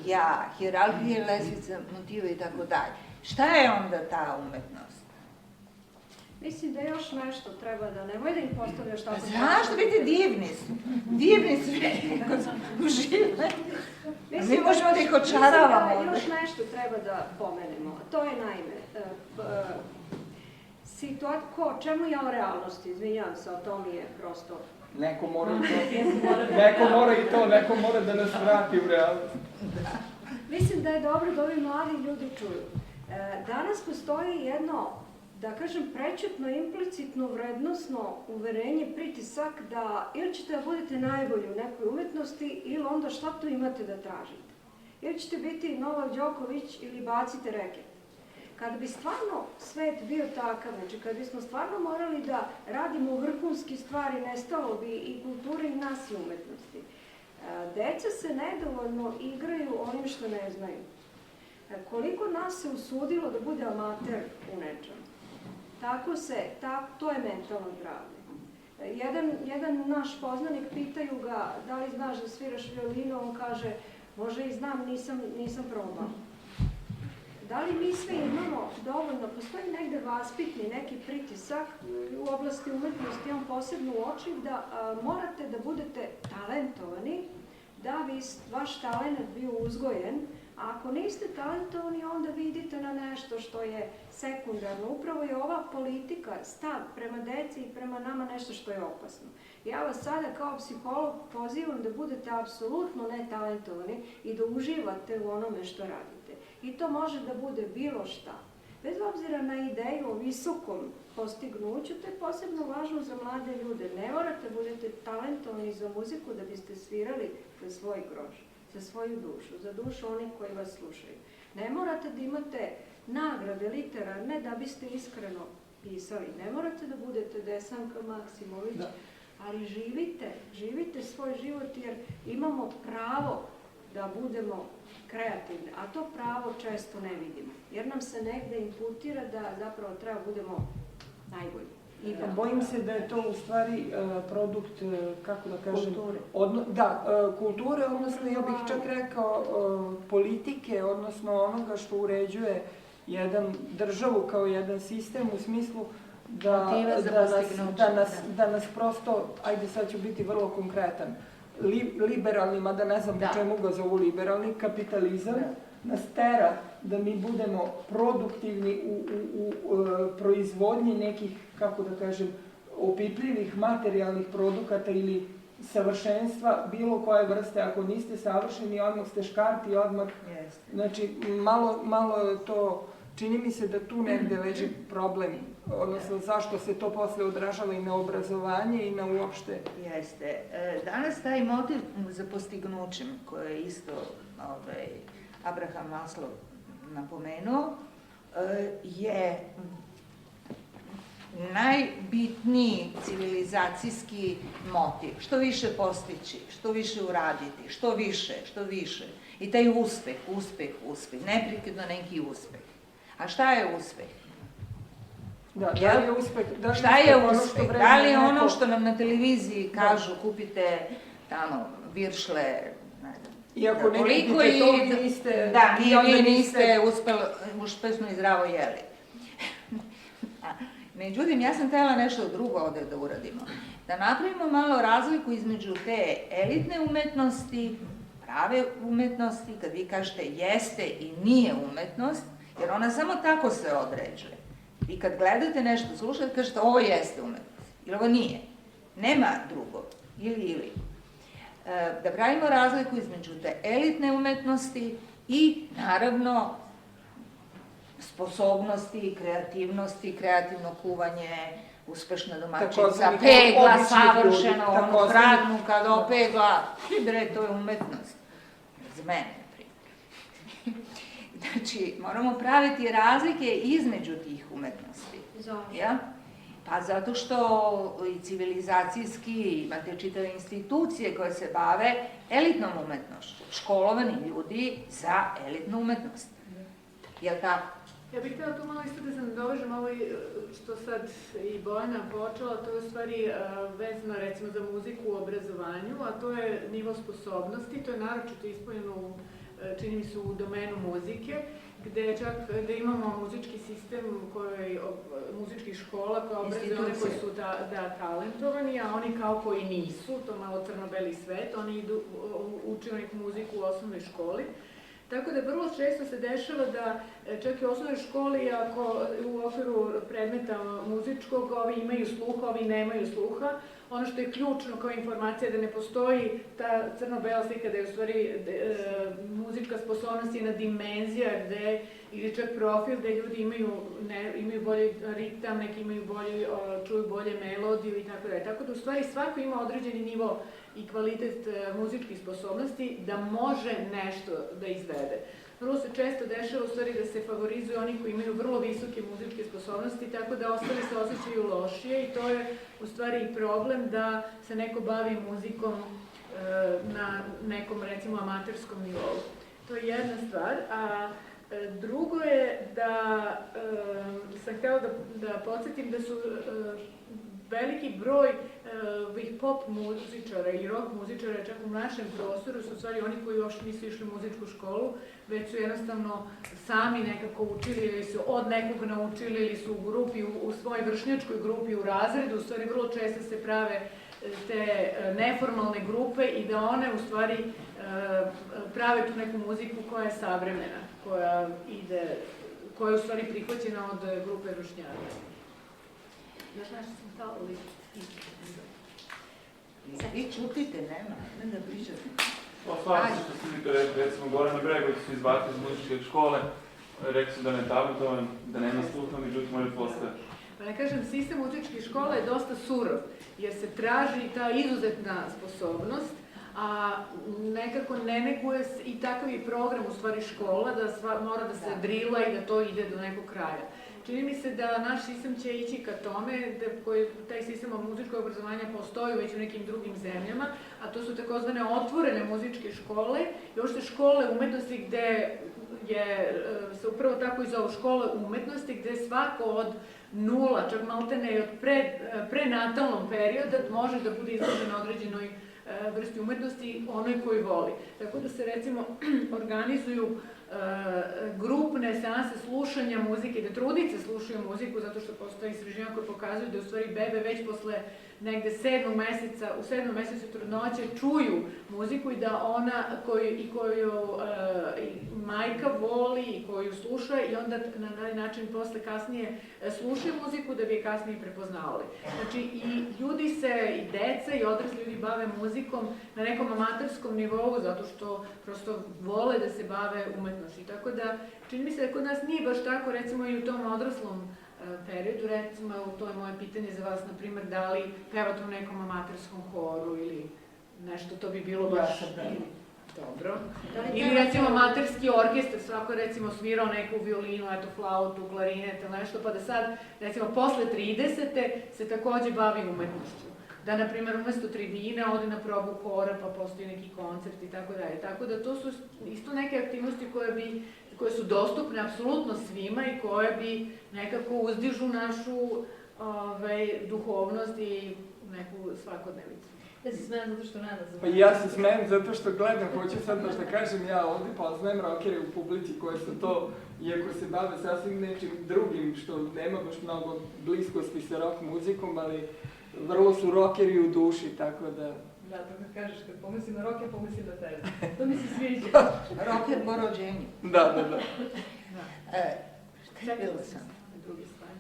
ja, hijerarhije, lestvice, motive i tako dalje, šta je onda ta umetnost? Mislim da još nešto treba da, nemoj da im postavljaš tako... Zašto? Vidite, divni su. Divni su uživaju. Mi možemo da ih očaravamo. Mislim da još nešto treba da pomenemo. To je naime, čemu je o realnosti? Izvinjavam se, o to mi je prosto... Neko mora da nas vrati u realnost. Mislim da je dobro da ovi mladi ljudi čuju. Danas postoji jedno, da kažem, prećutno, implicitno, vrednosno uverenje, pritisak da ili ćete da budete najbolji u nekoj umetnosti ili onda šta tu imate da tražite. Ili ćete biti Novak Đoković ili bacite reket. Kada bi stvarno svet bio takav, znači kada bismo stvarno morali da radimo vrhunski stvari, nestalo bi i kulture i nas i umetnosti. Deca se nedovoljno igraju onim što ne znaju. Koliko nas se usudilo da bude amater u nečem? To je mentalno zdravlje. Jedan naš poznanik, pitaju ga da li znaš da sviraš violinu, on kaže može i znam, nisam probao. Da li mi sve imamo dovoljno, postoji negde vaspitni neki pritisak u oblasti umetnosti, on posebno uoči da morate da budete talentovani, da bi vaš talent bio uzgojen, a ako niste talentovani, onda vidite na nešto što je sekundarno. Upravo je ova politika, stav prema deci i prema nama nešto što je opasno. Ja vas sada kao psiholog pozivam da budete apsolutno netalentovani i da uživate u onome što radite. I to može da bude bilo šta. Bez obzira na ideju o visokom postignuću, to je posebno važno za mlade ljude. Ne morate budete talentovani za muziku da biste svirali za svoj groš, za svoju dušu, za dušu onih koji vas slušaju. Ne morate da imate nagrade literarne da biste iskreno pisali. Ne morate da budete Desanka Maksimović, ali živite svoj život jer imamo pravo da budemo kreativni, a to pravo često ne vidimo, jer nam se negde imputira da zapravo treba budemo najbolji. Bojim se da je to u stvari produkt, kako da kažem... Kulture. Kulture, odnosno ja bih čak rekao politike, odnosno onoga što uređuje jedan državu kao jedan sistem u smislu da nas prosto, ajde sad ću biti vrlo konkretan, liberalni, mada ne znam po čemu ga zovu liberalni, kapitalizam nas tera da mi budemo produktivni u proizvodnji nekih, kako da kažem, opipljivih materijalnih produkata ili savršenstva bilo koje vrste. Ako niste savršeni, odmah ste škarti, odmah... Znači, malo je to... Čini mi se da tu negde leži problem, odnosno zašto se to posle odražava i na obrazovanje i na uopšte... Jeste. Danas taj motiv za postignućem, koje je isto Abraham Maslow napomenuo, je najbitniji civilizacijski motiv. Što više postići, što više uraditi, što više. I taj uspeh, neprekidno neki uspeh. A šta je uspeh? Da li je uspeh? Šta je uspeh? Da li je ono što nam na televiziji kažu, kupite tamo viršle, ne znam. I ako ne kupite to, vi niste... Da, vi niste uspešno i zdravo jeli. Međutim, ja sam htjela nešto drugo ovde da uradimo. Da napravimo malo razliku između te elitne umetnosti, prave umetnosti, kad vi kažete jeste i nije umetnost, jer ona samo tako se određuje. I kad gledate nešto, slušate, kažete ovo jeste umetnost, ili ovo nije. Nema drugo, ili. Da pravimo razliku između te elitne umetnosti i, naravno, sposobnosti, kreativnosti, kreativno kuvanje, uspešna domaćica, pegla, savršeno, onu hradnu kada opegla, to je umetnost. Za mene, na primjer. Znači, moramo praviti razlike između tih umetnosti. Zašto? Pa zato što i civilizacijski imate čitave institucije koje se bave elitnom umetnošću, školovani ljudi za elitnu umetnost. Jel' tako? Ja bih htjela tu malo isto da se nadovežem ovo što sad i Bojana počela, to je u stvari vezano recimo za muziku u obrazovanju, a to je nivo sposobnosti, to je naročito ispunjeno čini mi se u domenu muzike, gde imamo muzički sistem, muzičkih škola koje obrazuju one koji su talentovani, a oni kao koji nisu, to malo crno-beli svet, oni uče muziku u osnovnoj školi. Tako da vrlo često se dešava da čak i u osnovnoj školi, ako u okviru predmeta muzičkog, ovi imaju sluha, ovi nemaju sluha. Ono što je ključno kao informacija da ne postoji ta crno-bela slika, da je u stvari muzička sposobnost jedna dimenzija ili čak profil gde ljudi imaju bolji ritam, neki imaju čuju bolje melodiju i tako dalje. Tako da u stvari svako ima određeni nivo i kvalitet muzičkih sposobnosti da može nešto da izvede. vrlo se često dešava u stvari da se favorizuju oni koji imaju vrlo visoke muzičke sposobnosti, tako da ostali se osjećaju lošije i to je u stvari i problem da se neko bavi muzikom na nekom, recimo, amaterskom nivou. To je jedna stvar, a drugo je da sam htjela da podsjetim da su veliki broj ovih pop muzičara i rock muzičara, čak u našem prostoru, su u stvari oni koji uopšte nisu išli u muzičku školu, već su jednostavno sami nekako učili ili su od nekog naučili ili su u grupi, u svojoj vršnjačkoj grupi, u razredu, u stvari vrlo često se prave te neformalne grupe i da one u stvari prave tu neku muziku koja je savremena, koja je u stvari prihvaćena od grupe vršnjaka. Još nešto sam htala li? Vi čutite, nema da pričate. Slažem se što ste mi to rekli, recimo Gorana Bregović su izbacili iz muzičke škole, rekli su da ne talentovan, da nema sluha, međutim on je postao. Pa ne kažem, sistem muzičkih škola je dosta surov, jer se traži ta izuzetna sposobnost, a nekako ne neguje i takav je program u stvari škola, da mora da se drila i da to ide do nekog kraja. Čini mi se da naš sistem će ići ka tome, taj sistem muzičkog obrazovanja postoji već u nekim drugim zemljama, a to su takozvane otvorene muzičke škole i uopšte škole umetnosti gde se upravo tako i zovu škole umetnosti, gde svako od nula, čak maltene i od prenatalnom perioda može da bude izložen određenoj vrsti umetnosti onoj koji voli. Tako da se recimo organizuju grupne seanse slušanja muzike, da trudnice slušaju muziku zato što postoje istraživanja koje pokazuju da u stvari bebe već posle negde u 7. mesecu trudnoće čuju muziku i da ona koju majka voli i koju sluša i onda na taj način posle kasnije slušaju muziku da bi je kasnije prepoznavali. Znači i ljudi se, i deca i odrasli ljudi bave muzikom na nekom amaterskom nivou zato što prosto vole da se bave umetnosti. Tako da čini mi se da kod nas nije baš tako, recimo i u tom odraslom periodu, recimo, to je moje pitanje za vas, na primjer, da li pevate u nekom amaterskom horu ili nešto, to bi bilo baš dobro. Ili recimo amaterski orkestar, svako recimo svirao neku violinu, eto, flautu, klarinet ili nešto, pa da sad, recimo, posle 30. se takođe bavi umetnošću. Da, na primjer, umesto tribine ode na probu hora, pa postoji neki koncert i tako dalje. Tako da to su isto neke aktivnosti koje su dostupne apsolutno svima i koje bi nekako uzdižu našu duhovnost i neku svakodnevicu. Ja se smijem zato što Nada Pa ja se smijem zato što gledam, hoću sad baš da kažem, ja ovdje poznajem rokere u publici koje su to, iako se bave sasvim nečim drugim, što nema baš mnogo bliskosti sa rock muzikom, ali vrlo su rokeri u duši, tako da... Da, to kad kažeš, kad pomislim na roker, pomislim na tebe. To mi se sviđa. Roker po rođenju. Da. Šta je bilo sam? Drugi stvari.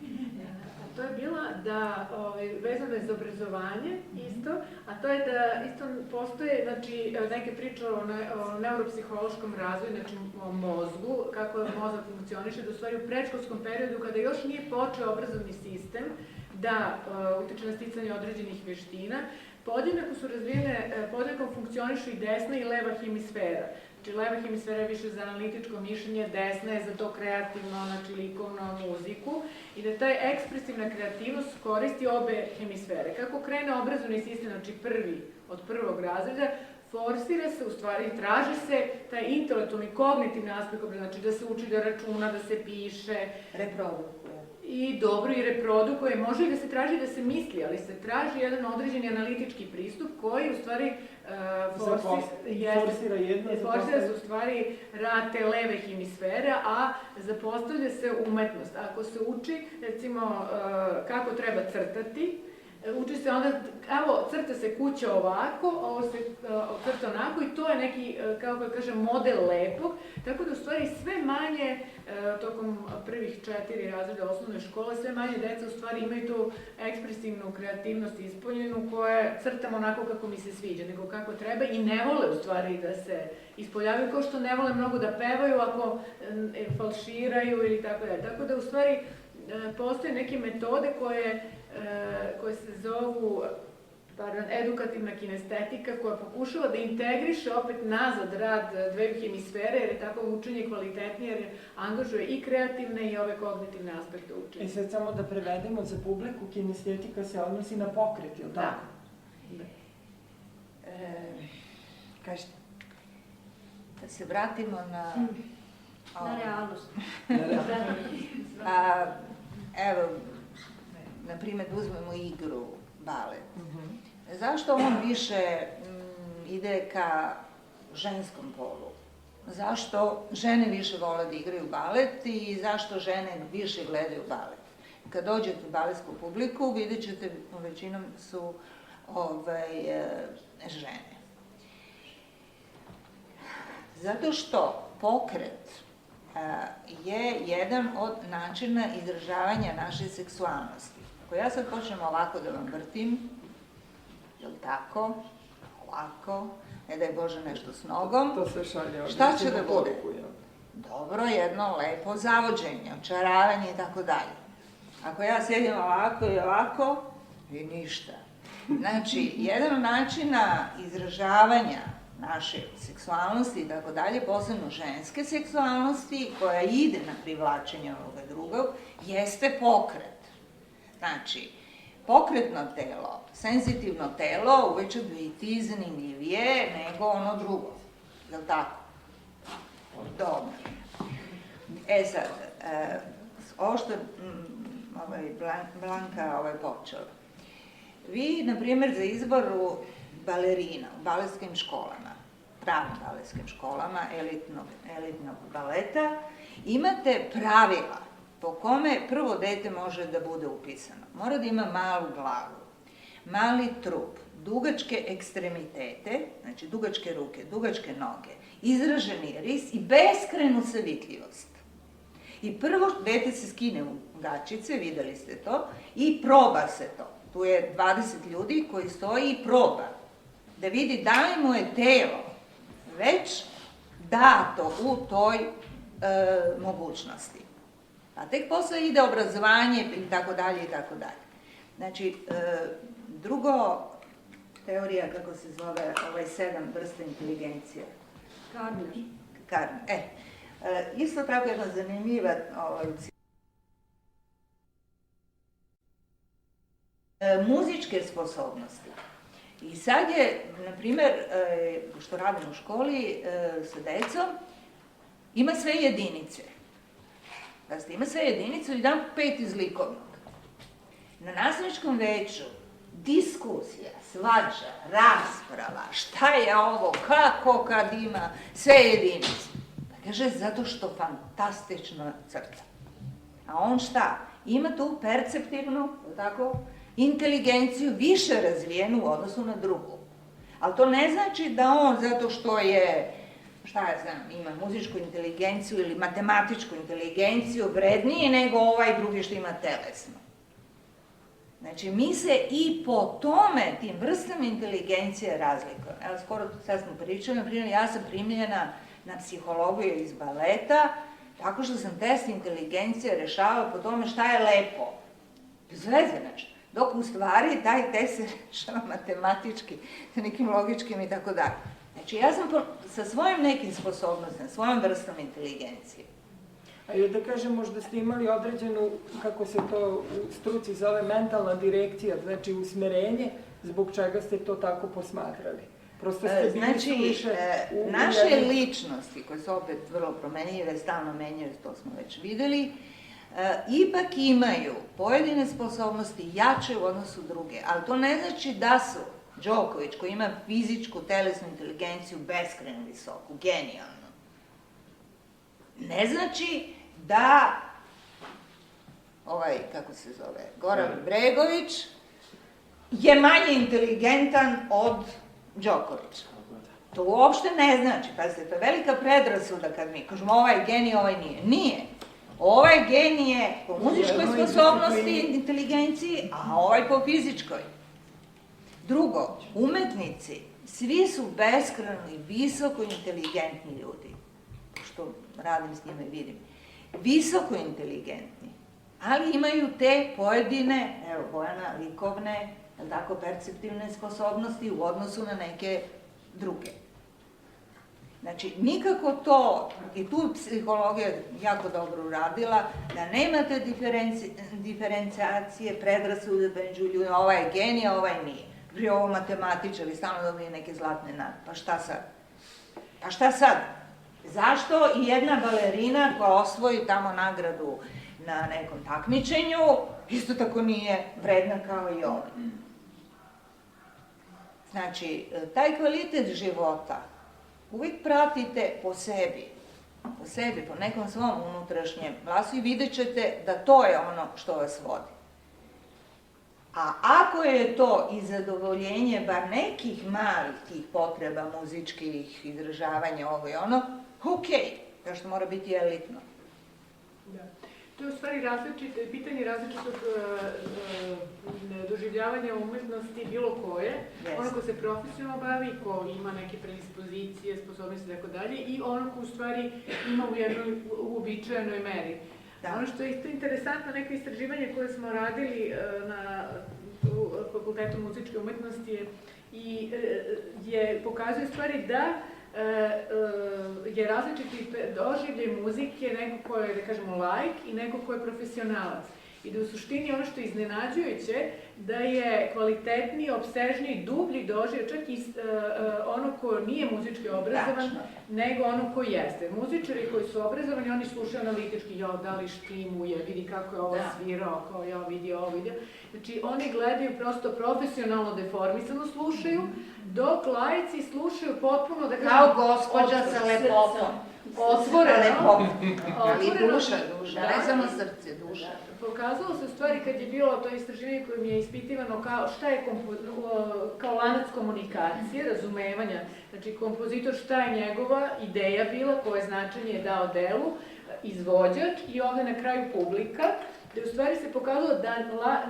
To je bila da, vezano je za obrazovanje isto, a to je da isto postoje, znači, neke priče o neuropsihološkom razvoju, znači o mozgu, kako mozak funkcioniše, da u stvari u predškolskom periodu, kada još nije počeo obrazovni sistem, da utiče na sticanje određenih veština, podjednako su razvijene, podjednako funkcionišu i desna i leva hemisfera. Znači, leva hemisfera je više za analitičko mišljenje, desna je za to kreativno, znači likovno, muziku i da taj ekspresivna kreativnost koristi obe hemisfere. Kako krene obrazovni sistem, znači od prvog razreda, forsira se, u stvari traži se taj intelektualni, kognitivni aspekt, znači da se uči da računa, da se piše, reprodukuje. I dobro i reprodukuje, može i da se traži da se misli, ali se traži jedan određeni analitički pristup koji u stvari forsira se u stvari rad te leve hemisfere, a zapostavlja se umetnost. Ako se uči, recimo, kako treba crtati, uči se onda, evo, crta se kuća ovako, ovo se crta onako i to je neki, kako kažem, model lepog, tako da u stvari sve manje, tokom prvih 4 razreda osnovne škole, sve manje deca u stvari imaju tu ekspresivnu kreativnost ispoljenu koje crtamo onako kako mi se sviđa, nego kako treba i ne vole u stvari da se ispoljavaju, kao što ne vole mnogo da pevaju ako falširaju ili tako dalje. Tako da u stvari postoje neke metode koje se zovu edukativna kinestetika koja pokušava da integriše opet nazad rad dve hemisfere, jer je tako učenje kvalitetnije, jer angažuje i kreativne i ove kognitivne aspekte učenja. Sad samo da prevedemo za publiku, kinestetika se odnosi na pokret, je li tako? Kažete, da se vratimo na realnost. Evo, na primjer, da uzmemo igru, balet. Zašto on više ide ka ženskom polu? Zašto žene više vole da igraju balet i zašto žene više gledaju balet? Kad dođete u baletsku publiku, vidjet ćete, većinom su žene. Zato što pokret je jedan od načina izražavanja naše seksualnosti. Ako ja sad počnem ovako da vam vrtim, je li tako, ovako, ne daj Bože nešto s nogom, šta će da bude? Dobro, jedno lepo zavođenje, očaravanje i tako dalje. Ako ja sjedim ovako i ovako, i ništa. Znači, jedan od načina izražavanja naše seksualnosti i tako dalje, posebno ženske seksualnosti, koja ide na privlačenje ovoga drugog, jeste pokret. Znači, pokretno telo, senzitivno telo uvek će biti zanimljivije nego ono drugo. Je li tako? Dobro. Sad, ovo što Blanka počela. Vi, na primjer, za izboru balerina u baletskim školama, pravim baletskim školama, elitnog baleta, imate pravila po kome prvo dete može da bude upisano. Mora da ima malu glavu, mali trup, dugačke ekstremitete, znači dugačke ruke, dugačke noge, izraženi ris i beskrajnu savitljivost. I prvo dete se skine u gačice, videli ste to, i proba se to. Tu je 20 ljudi koji stoji i proba da vidi da li mu je telo već dato u toj mogućnosti. A tek posle ide obrazovanje i tako dalje i tako dalje. Znači, drugo teorija, kako se zove, 7 vrsta inteligencije. Karner. Isto tako jedna zanimljiva muzičke sposobnosti. I sad je, na primjer, što radim u školi sa decom, ima sve jedinice. Ima sve jedinice i dam 5 iz likovnog. Na nastavničkom veću diskusija, svađa, rasprava, šta je ovo, kako kad ima sve jedinice. Pa kaže, zato što fantastično crta. A on šta? Ima tu perceptivnu, tako, inteligenciju više razvijenu u odnosu na drugu. Ali to ne znači da on, zato što je, šta ja znam, ima muzičku inteligenciju ili matematičku inteligenciju vrednije nego ovaj drugi što ima telesno. Znači, mi se i po tome, tim vrstama inteligencije razlikujemo. Evo, skoro sad smo pričali, na primjer, ja sam primljena na psihologiju iz baleta, tako što sam test inteligencije rešavala po tome šta je lepo. Bez veze nešto. Dok u stvari taj test se rešava matematički, sa nekim logičkim i tako dalje. Znači, ja sam sa svojim nekim sposobnostima, svojom vrstom inteligencije. A da kažem, možda ste imali određenu, kako se to u struci zove, mentalna direkcija, znači usmerenje, zbog čega ste to tako posmatrali? Znači, naše ličnosti, koje su opet vrlo promenljive, stalno menjaju, to smo već videli, ipak imaju pojedine sposobnosti jače u odnosu druge, ali to ne znači da su Đoković, koji ima fizičku, telesnu inteligenciju beskrajno visoku, genijalnu. Ne znači da kako se zove, Goran Bregović je manje inteligentan od Đokovića. To uopšte ne znači, pazite, to je velika predrasuda kad mi kažemo ovaj je genij, ovaj nije. Nije. Ovaj genij je po muzičkoj sposobnosti i inteligenciji, a ovaj po fizičkoj. Drugo, umetnici, svi su beskrajno i visoko inteligentni ljudi, što radim s njima i vidim. Visoko inteligentni, ali imaju te pojedine, evo Bojana, likovne tako, perceptivne sposobnosti u odnosu na neke druge. Znači, nikako to, i tu psihologija jako dobro uradila, da nemate diferencijacije, predrasude među ljudima, ovaj je genij, a ovaj nije. Pri ovo matematičar i stalno dobije neke zlatne nad. Pa šta sad? Pa šta sad? Zašto i jedna balerina koja osvoji tamo nagradu na nekom takmičenju, isto tako nije vredna kao i ovaj? Znači, taj kvalitet života uvijek pratite po sebi, po nekom svom unutrašnjem glasu i vidjet ćete da to je ono što vas vodi. A ako je to i zadovoljenje bar nekih malih tih potreba muzičkih, izražavanja, ovo i ono, okej, zašto mora biti elitno. Da. To je u stvari pitanje različitog doživljavanja umetnosti bilo koje, ono ko se profesionalno bavi, ko ima neke predispozicije, sposobnosti i tako dalje, i ono ko u stvari ima u jednoj uobičajenoj meri. Ono što je isto interesantno, neko istraživanje koje smo radili na Fakultetu muzičke umetnosti pokazuje stvari da je različiti doživljaj muzike neko ko je, da kažemo, laik i neko ko je profesionalac. I da u suštini ono što je iznenađujuće, da je kvalitetniji, opsežniji, dublji doživljaj, čak i ono ko nije muzički obrazovan, nego ono ko jeste. Muzičari koji su obrazovani, oni slušaju analitički, da li štimuje, vidi kako je ovo svirao, kao vidi ovo, vidio. Znači, oni gledaju prosto profesionalno deformisano slušaju, dok laici slušaju potpuno, da kažem, kao gospođa sa lepopom. Otvoreno. Ali duša, ne samo srce, duša. Pokazalo se u stvari kad je bilo to istraživanje koje mi je ispitivano šta je kao lanac komunikacije, razumevanja, znači kompozitor, šta je njegova ideja bila, koje značenje je dao delu, izvođač i ovde na kraju publika, gde u stvari se pokazalo da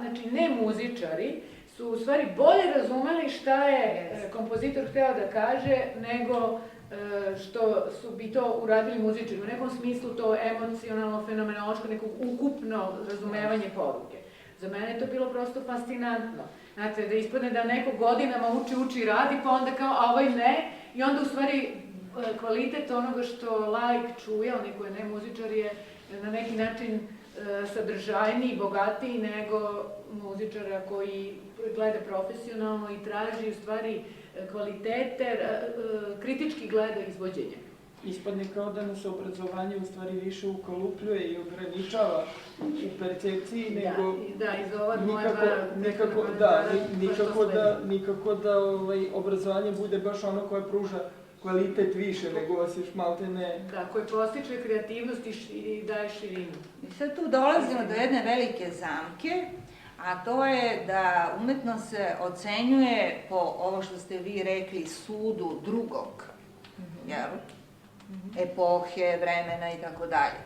znači, ne muzičari su u stvari bolje razumeli šta je kompozitor hteo da kaže nego što bi to uradili muzičari. U nekom smislu to emocionalno, fenomenološko, neko ukupno razumevanje poruke. Za mene je to bilo prosto fascinantno. Znate, da ispadne da neko godinama uči, radi, pa onda kao, a ovaj ne, i onda u stvari kvalitet onoga što laik čuje, onaj koji je ne muzičar, je na neki način sadržajniji, bogatiji nego muzičara koji gleda profesionalno i traži u stvari kvalitete, kritički gleda izvođenje. Ispadne kao da nas obrazovanje u stvari više ukalupljuje i ograničava u percepciji, nego nikako da obrazovanje bude baš ono koje pruža kvalitet više, nego vas još malte ne... Da, koji postiče kreativnost i daje širinu. I sad tu dolazimo do jedne velike zamke, a to je da umetnost se ocenjuje po ovo što ste vi rekli, sudu drugog, epohe, vremena i tako dalje.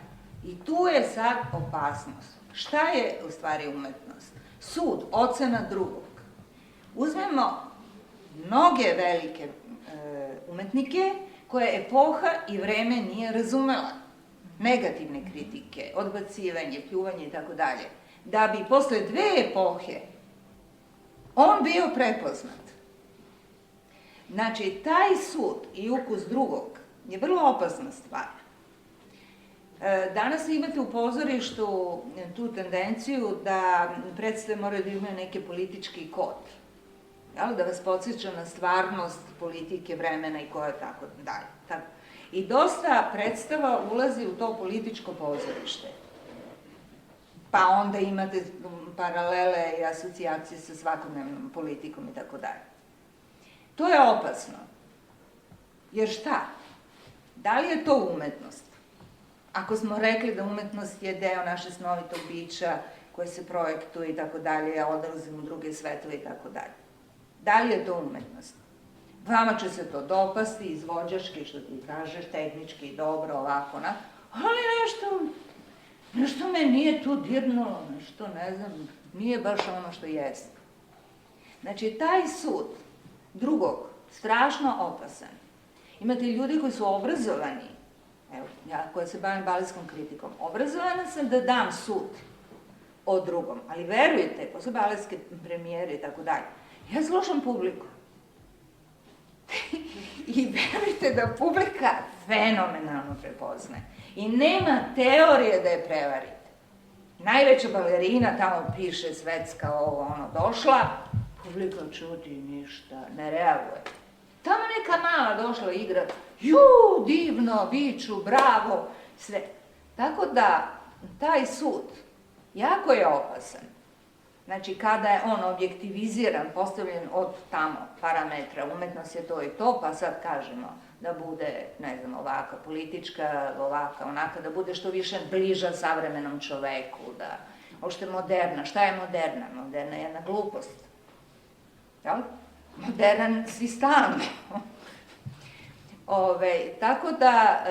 I tu je sad opasnost. Šta je u stvari umetnost? Sud, ocena drugog. Uzmemo mnoge velike umetnike koje epoha i vreme nije razumela. Negativne kritike, odbacivanje, pljuvanje i tako dalje. Da bi posle 2 epohe on bio prepoznat. Znači, taj sud i ukus drugog je vrlo opasna stvar. Danas imate u pozorištu tu tendenciju da predstave moraju da imaju neki politički kod. Da vas podsjeća na stvarnost politike, vremena i koje tako dalje. I dosta predstava ulazi u to političko pozorište. Pa onda imate paralele i asocijacije sa svakodnevnom politikom i tako dalje. To je opasno. Jer šta? Da li je to umetnost? Ako smo rekli da umetnost je deo naše snovitog bića koje se projektuje i tako dalje, a odlazimo u druge svetove i tako dalje. Da li je to umetnost? Vama će se to dopasti, izvođački, što ti kažeš, tehnički, dobro, ovako, ali nešto me nije tu dirnulo, nešto, ne znam, nije baš ono što jeste. Znači, taj sud drugog, strašno opasan. Imate ljudi koji su obrazovani, evo, ja koja se bavim baletskom kritikom, obrazovana sam da dam sud o drugom. Ali verujte, posle baletske premijere i tako dalje, ja slušam publiku. I verujte da publika fenomenalno prepoznaje. I nema teorije da je prevarite. Najveća balerina, tamo piše svetska došla, publika čuti ništa, ne reaguje. Tamo neka mala došla igra, divno, viču, bravo, sve. Tako da, taj sud jako je opasan. Znači, kada je on objektiviziran, postavljen od tamo parametra, umetnost je to i to, pa sad kažemo da bude, ne znam, ovaka politička, ovaka, onaka, da bude što više bliža savremenom čoveku, da, uopšte moderna. Šta je moderna? Moderna je jedna glupost. Jel? Moderan si stalno. Tako da,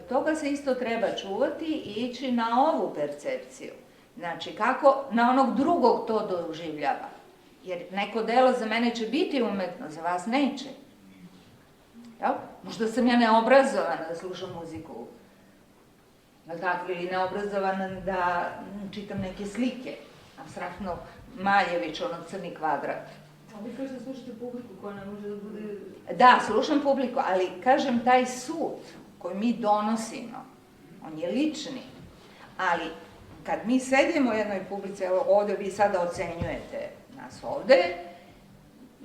toga se isto treba čuvati i ići na ovu percepciju. Znači, kako na onog drugog to doživljava. Jer neko delo za mene će biti umetno, za vas neće. Jel? Možda sam ja neobrazovana da slušam muziku. Ili neobrazovana da čitam neke slike. Apstraktno Maljević, ono crni kvadrat. Ali kažete da slušate publiku koja ne može da bude... Da, slušam publiku, ali kažem taj sud koji mi donosimo, on je lični. Ali kad mi sedimo u jednoj publici, evo ovde vi sada ocenjujete nas ovde,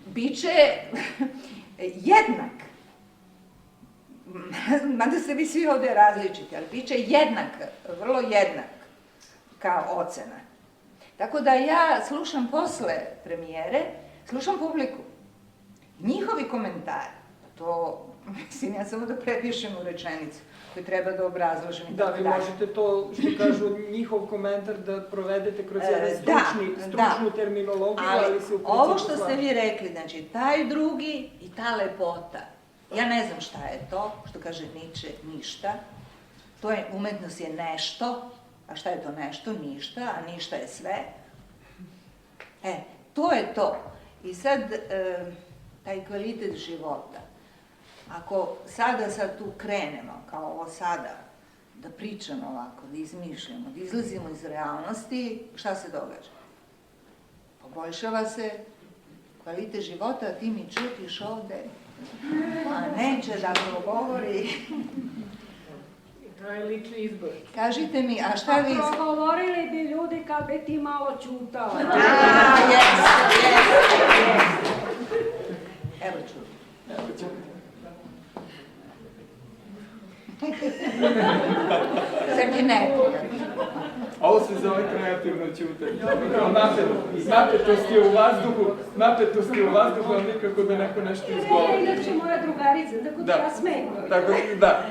bit će jednak. Mada ste vi svi ovde različiti, ali bit će jednak, vrlo jednak kao ocena. Tako da ja slušam posle premijere, slušam publiku. Njihovi komentari, to, mislim, ja samo da prepišem u rečenicu koju treba da obrazložim. Da, vi možete to, što kažu, njihov komentar da provedete kroz jedan stručnu terminologiju, ali se u principu... Ovo što ste vi rekli, znači, taj drugi i ta lepota, ja ne znam šta je to, što kaže Niče, ništa, to je, umetnost je nešto, a šta je to nešto? Ništa, a ništa je sve. To je to. I sad, taj kvalitet života, ako sad tu krenemo, kao ovo sada, da pričamo ovako, da izmišljamo, da izlazimo iz realnosti, šta se događa? Poboljšava se kvalitet života, a ti mi čutiš ovde, a neće da progovori. To je lični izbor. Kažite mi, a šta vi... Progovorili bi ljudi kad bi ti malo čutala. Jeste. Evo čuti. Sve ne. Ovo se zove kreativno ćutanje. Napetost je u vazduhu, ali nikako da neko nešto izgovori. Ja inače moja drugarica, tako da ja smem. Da.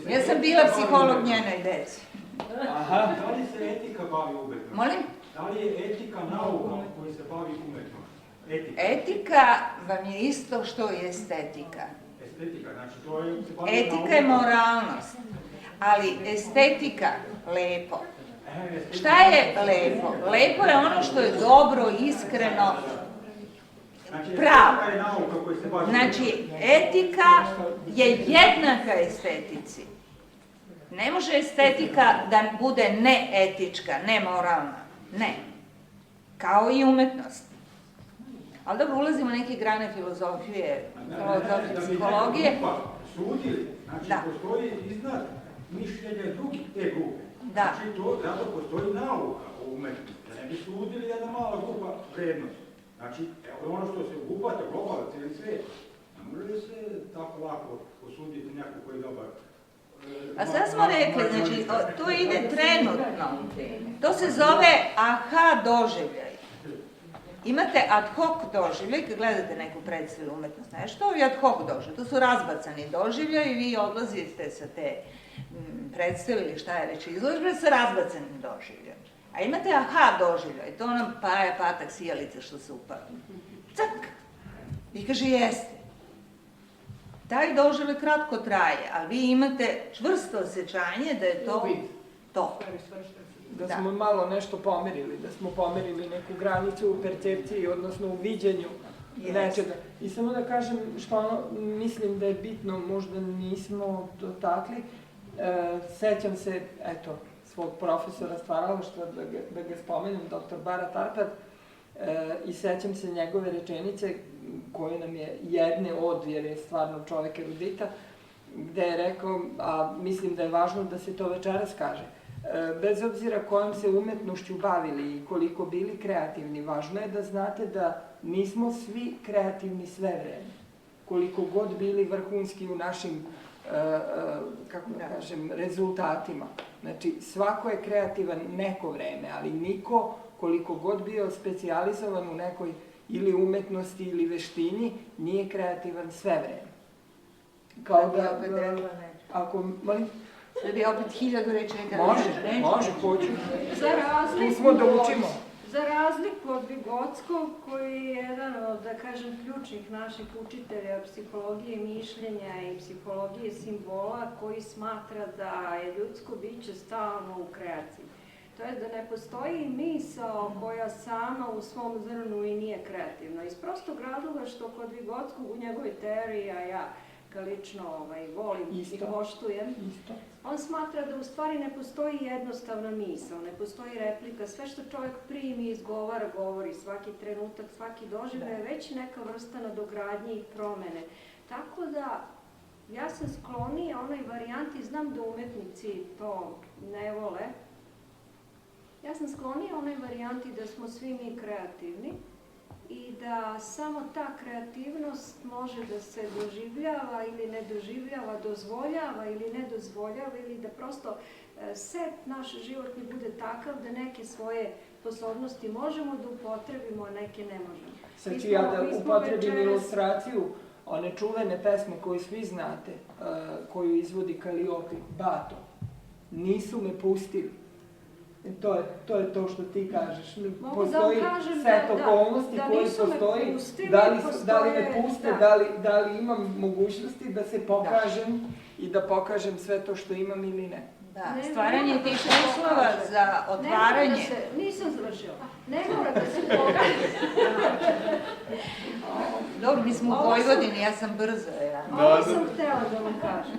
Ja sam bila psiholog njenoj deci. Aha. Da li se etika bavi umetnošću? Molim? Da li je etika nauka koji se bavi umetnošću? Etika vam je isto što i estetika. Estetika, znači to je... Etika je moralnost, ali estetika lepo. Šta je lepo? Lepo je ono što je dobro, iskreno, pravo. Znači, etika je jednaka estetici. Ne može estetika da bude neetička, nemoralna. Ne. Kao i umetnost. Ali dobro, ulazimo u neke grane filozofije, psihologije. Sudili, znači postoji iznad mišljenja drugih te grupe. Znači to, zato postoji nauka o umetnosti. Da ne bi sudili jedna mala grupa vrednosti. Znači, evo ono što se obuhvata globalno, cijeli svijet, ne može se tako lako osuditi neko koji je dobar. A sad smo rekli, znači, to ide trenutno. To se zove aha doživljaj. Imate ad hoc doživljaj, kad gledate neku predstavu umetnost nešto, i ad hoc doživljaj. To su razbacani doživljaj i vi odlazite sa te predstave ili šta je već izložbe sa razbacanim doživljajem. A imate aha doživljaj, to nam Paja Patak sijalica što se upali. Cak! I kaže jeste. Taj doživljaj kratko traje, ali vi imate čvrsto osjećanje da je to to. Da smo malo nešto pomerili, da smo pomerili neku granicu u percepciji, odnosno u viđenju nečega. I samo da kažem što mislim da je bitno, možda nismo dotakli, sećam se, eto, svog profesora stvaralaštva, da ga spomenem, dr. Bara Tartar, i sećam se njegove rečenice, koje nam je jedne od, jer je stvarno čovek erudita, gde je rekao, a mislim da je važno da se to večeras kaže, bez obzira kojom se umetnošću bavili i koliko bili kreativni, važno je da znate da nismo svi kreativni sve vreme. Koliko god bili vrhunski u našim, kako da kažem, rezultatima. Znači, svako je kreativan neko vreme, ali niko, koliko god bio specijalizovan u nekoj ili umetnosti ili veštini, nije kreativan sve vreme. Kao da, ako, molim? Da bi opet 1000 rečnika. Može, hoću. Tu smo da učimo. Za razliku od Vigotskog, koji je jedan od, da kažem, ključnih naših učitelja psihologije mišljenja i psihologije simbola, koji smatra da je ljudsko biće stalno u kreaciji. To je da ne postoji misao koja sama u svom zrnu i nije kreativna. Iz prostog razloga što kod Vigotskog u njegovoj teoriji, a ja ga lično volim i poštujem, on smatra da u stvari ne postoji jednostavna misao, ne postoji replika, sve što čovjek primi, izgovara, govori, svaki trenutak, svaki doživljaj je već neka vrsta nadogradnje i promene. Tako da, ja sam sklonija onoj varijanti, znam da umetnici to ne vole, ja sam sklonija onoj varijanti da smo svi mi kreativni i da samo ta kreativnost može da se doživljava ili ne doživljava, dozvoljava ili ne dozvoljava, ili da prosto set naš životni bude takav da neke svoje sposobnosti možemo da upotrebimo, a neke ne možemo. Sad ću ja da upotrebim ilustraciju one čuvene pesme koju svi znate, koju izvodi Kaliopi, Bato. Nisu me pustili. To je to što ti kažeš. Postoji set okolnosti koji postoji, da li me puste, da li imam mogućnosti da se pokažem i da pokažem sve to što imam ili ne. Da, stvaranje tih uslova za otvaranje. Nisam završila. Ne mora da se pokaže. Dobro, mi smo u Vojvodini, ja sam brza. Ovo sam htela da vam kažem.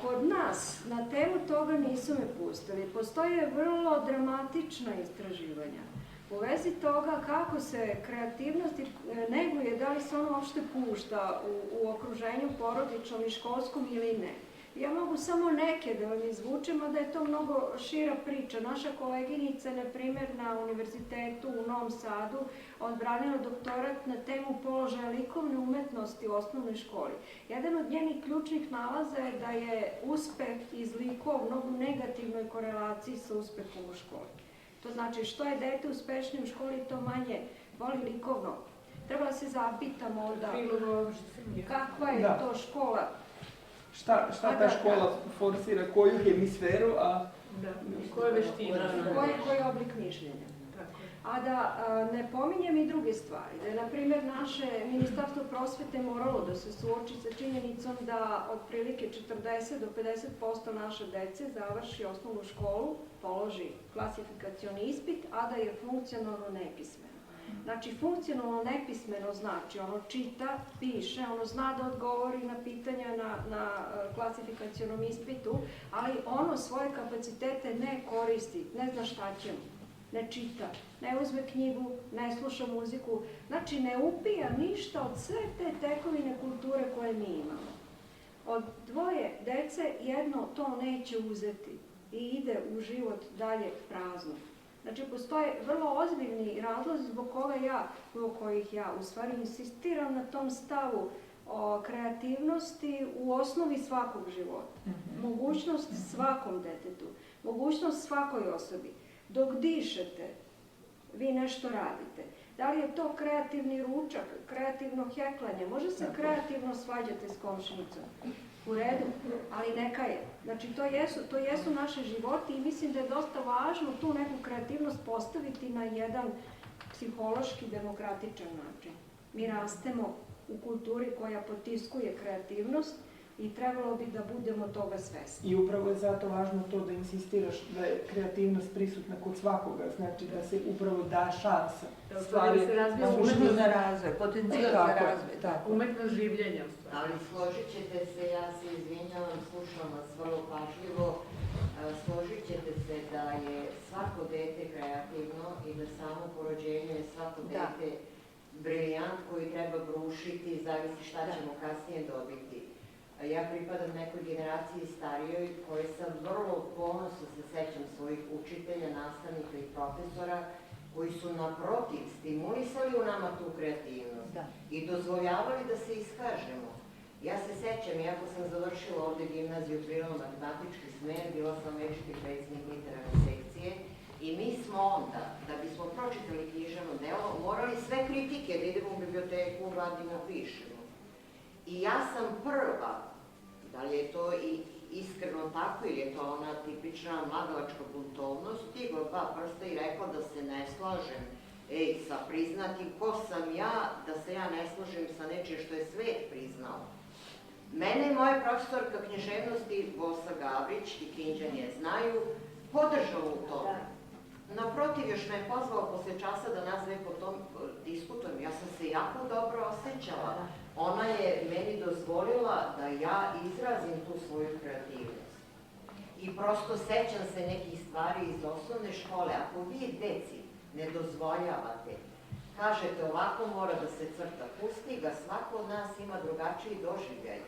Kod nas na temu toga nisu me pustili. Postoje vrlo dramatična istraživanja u vezi toga kako se kreativnost neguje, da li se ono uopšte pušta u okruženju porodičnom i školskom ili ne. Ja mogu samo neke da vam izvučem, a da je to mnogo šira priča. Naša koleginica, na primjer, na univerzitetu u Novom Sadu odbranila doktorat na temu položaja likovne umetnosti u osnovnoj školi. Jedan od njenih ključnih nalaza je da je uspeh iz likova u negativnoj korelaciji sa uspehom u školi. To znači što je dete uspešnije u školi, to manje voli likovno. Treba da se zapitamo onda kakva je to škola. Šta ta škola forsira, koju hemisferu, a... Koje veštine? Koji je oblik mišljenja. A da ne pominjem i druge stvari. Da je, na primjer, naše Ministarstvo prosvete moralo da se suoči sa činjenicom da otprilike 40 do 50% naše dece završi osnovnu školu, položi klasifikacioni ispit, a da je funkcionalno nepismeno. Znači, funkcionalno nepismeno znači ono čita, piše, ono zna da odgovori na pitanja na klasifikacionom ispitu, ali ono svoje kapacitete ne koristi, ne zna šta će mu. Ne čita, ne uzme knjigu, ne sluša muziku, znači ne upija ništa od sve te tekovine kulture koje mi imamo. Od dvoje dece jedno to neće uzeti i ide u život dalje prazno. Znači, postoje vrlo ozbiljni razlozi zbog kojih ja u stvari insistiram na tom stavu o kreativnosti u osnovi svakog života. Mogućnost svakom detetu, mogućnost svakoj osobi. Dok dišete, vi nešto radite. Da li je to kreativni ručak, kreativno heklanje, može se kreativno svađati s komšinicom. U redu, ali neka je. Znači, to jesu naše životi i mislim da je dosta važno tu neku kreativnost postaviti na jedan psihološki, demokratičan način. Mi rastemo u kulturi koja potiskuje kreativnost i trebalo bi da budemo toga svesni. I upravo je zato važno to da insistiraš da je kreativnost prisutna kod svakoga, znači da se upravo da šansa. Stvari se razvija umetnost za razvoj, potencijal za razvoj. Umetnost življenja. Ali složit ćete se, ja se izvinjavam, slušam vas vrlo pažljivo, složit ćete se se da je svako dete kreativno i da samo po rođenju je svako dete briljant koji treba brušiti, zavisi šta ćemo kasnije dobiti. Ja pripadam nekoj generaciji starijoj koji sam vrlo ponosno se sećam svojih učitelja, nastavnika i profesora koji su naprotiv stimulisali u nama tu kreativnost i dozvoljavali da se iskažemo. Ja se sećam, iako sam završila ovde gimnaziju prirodno-matematički smer, bila sam večiti predsjednik literarne sekcije i mi smo onda, da bismo pročitali književno delo, morali sve kritike da idemo u biblioteku, vadimo, pišemo. I ja sam prva, da li je to i iskreno tako ili je to ona tipična mladalačka buntovnost, stigla dva prsta i rekla da se ne slažem sa priznatim ko sam ja, da se ja ne slažem sa nečim što je svet priznao. Mene i moja profesorka književnosti Vosa Gavrić i Kinđan je znaju, podržala u tome. Naprotiv, još me je pozvala posle časa da nas dve po tom diskutujem. Ja sam se jako dobro osjećala. Ona je meni dozvolila da ja izrazim tu svoju kreativnost. I prosto sećam se nekih stvari iz osnovne škole. Ako vi deci ne dozvoljavate, kažete ovako mora da se crta, pusti ga, svako od nas ima drugačiji doživljaj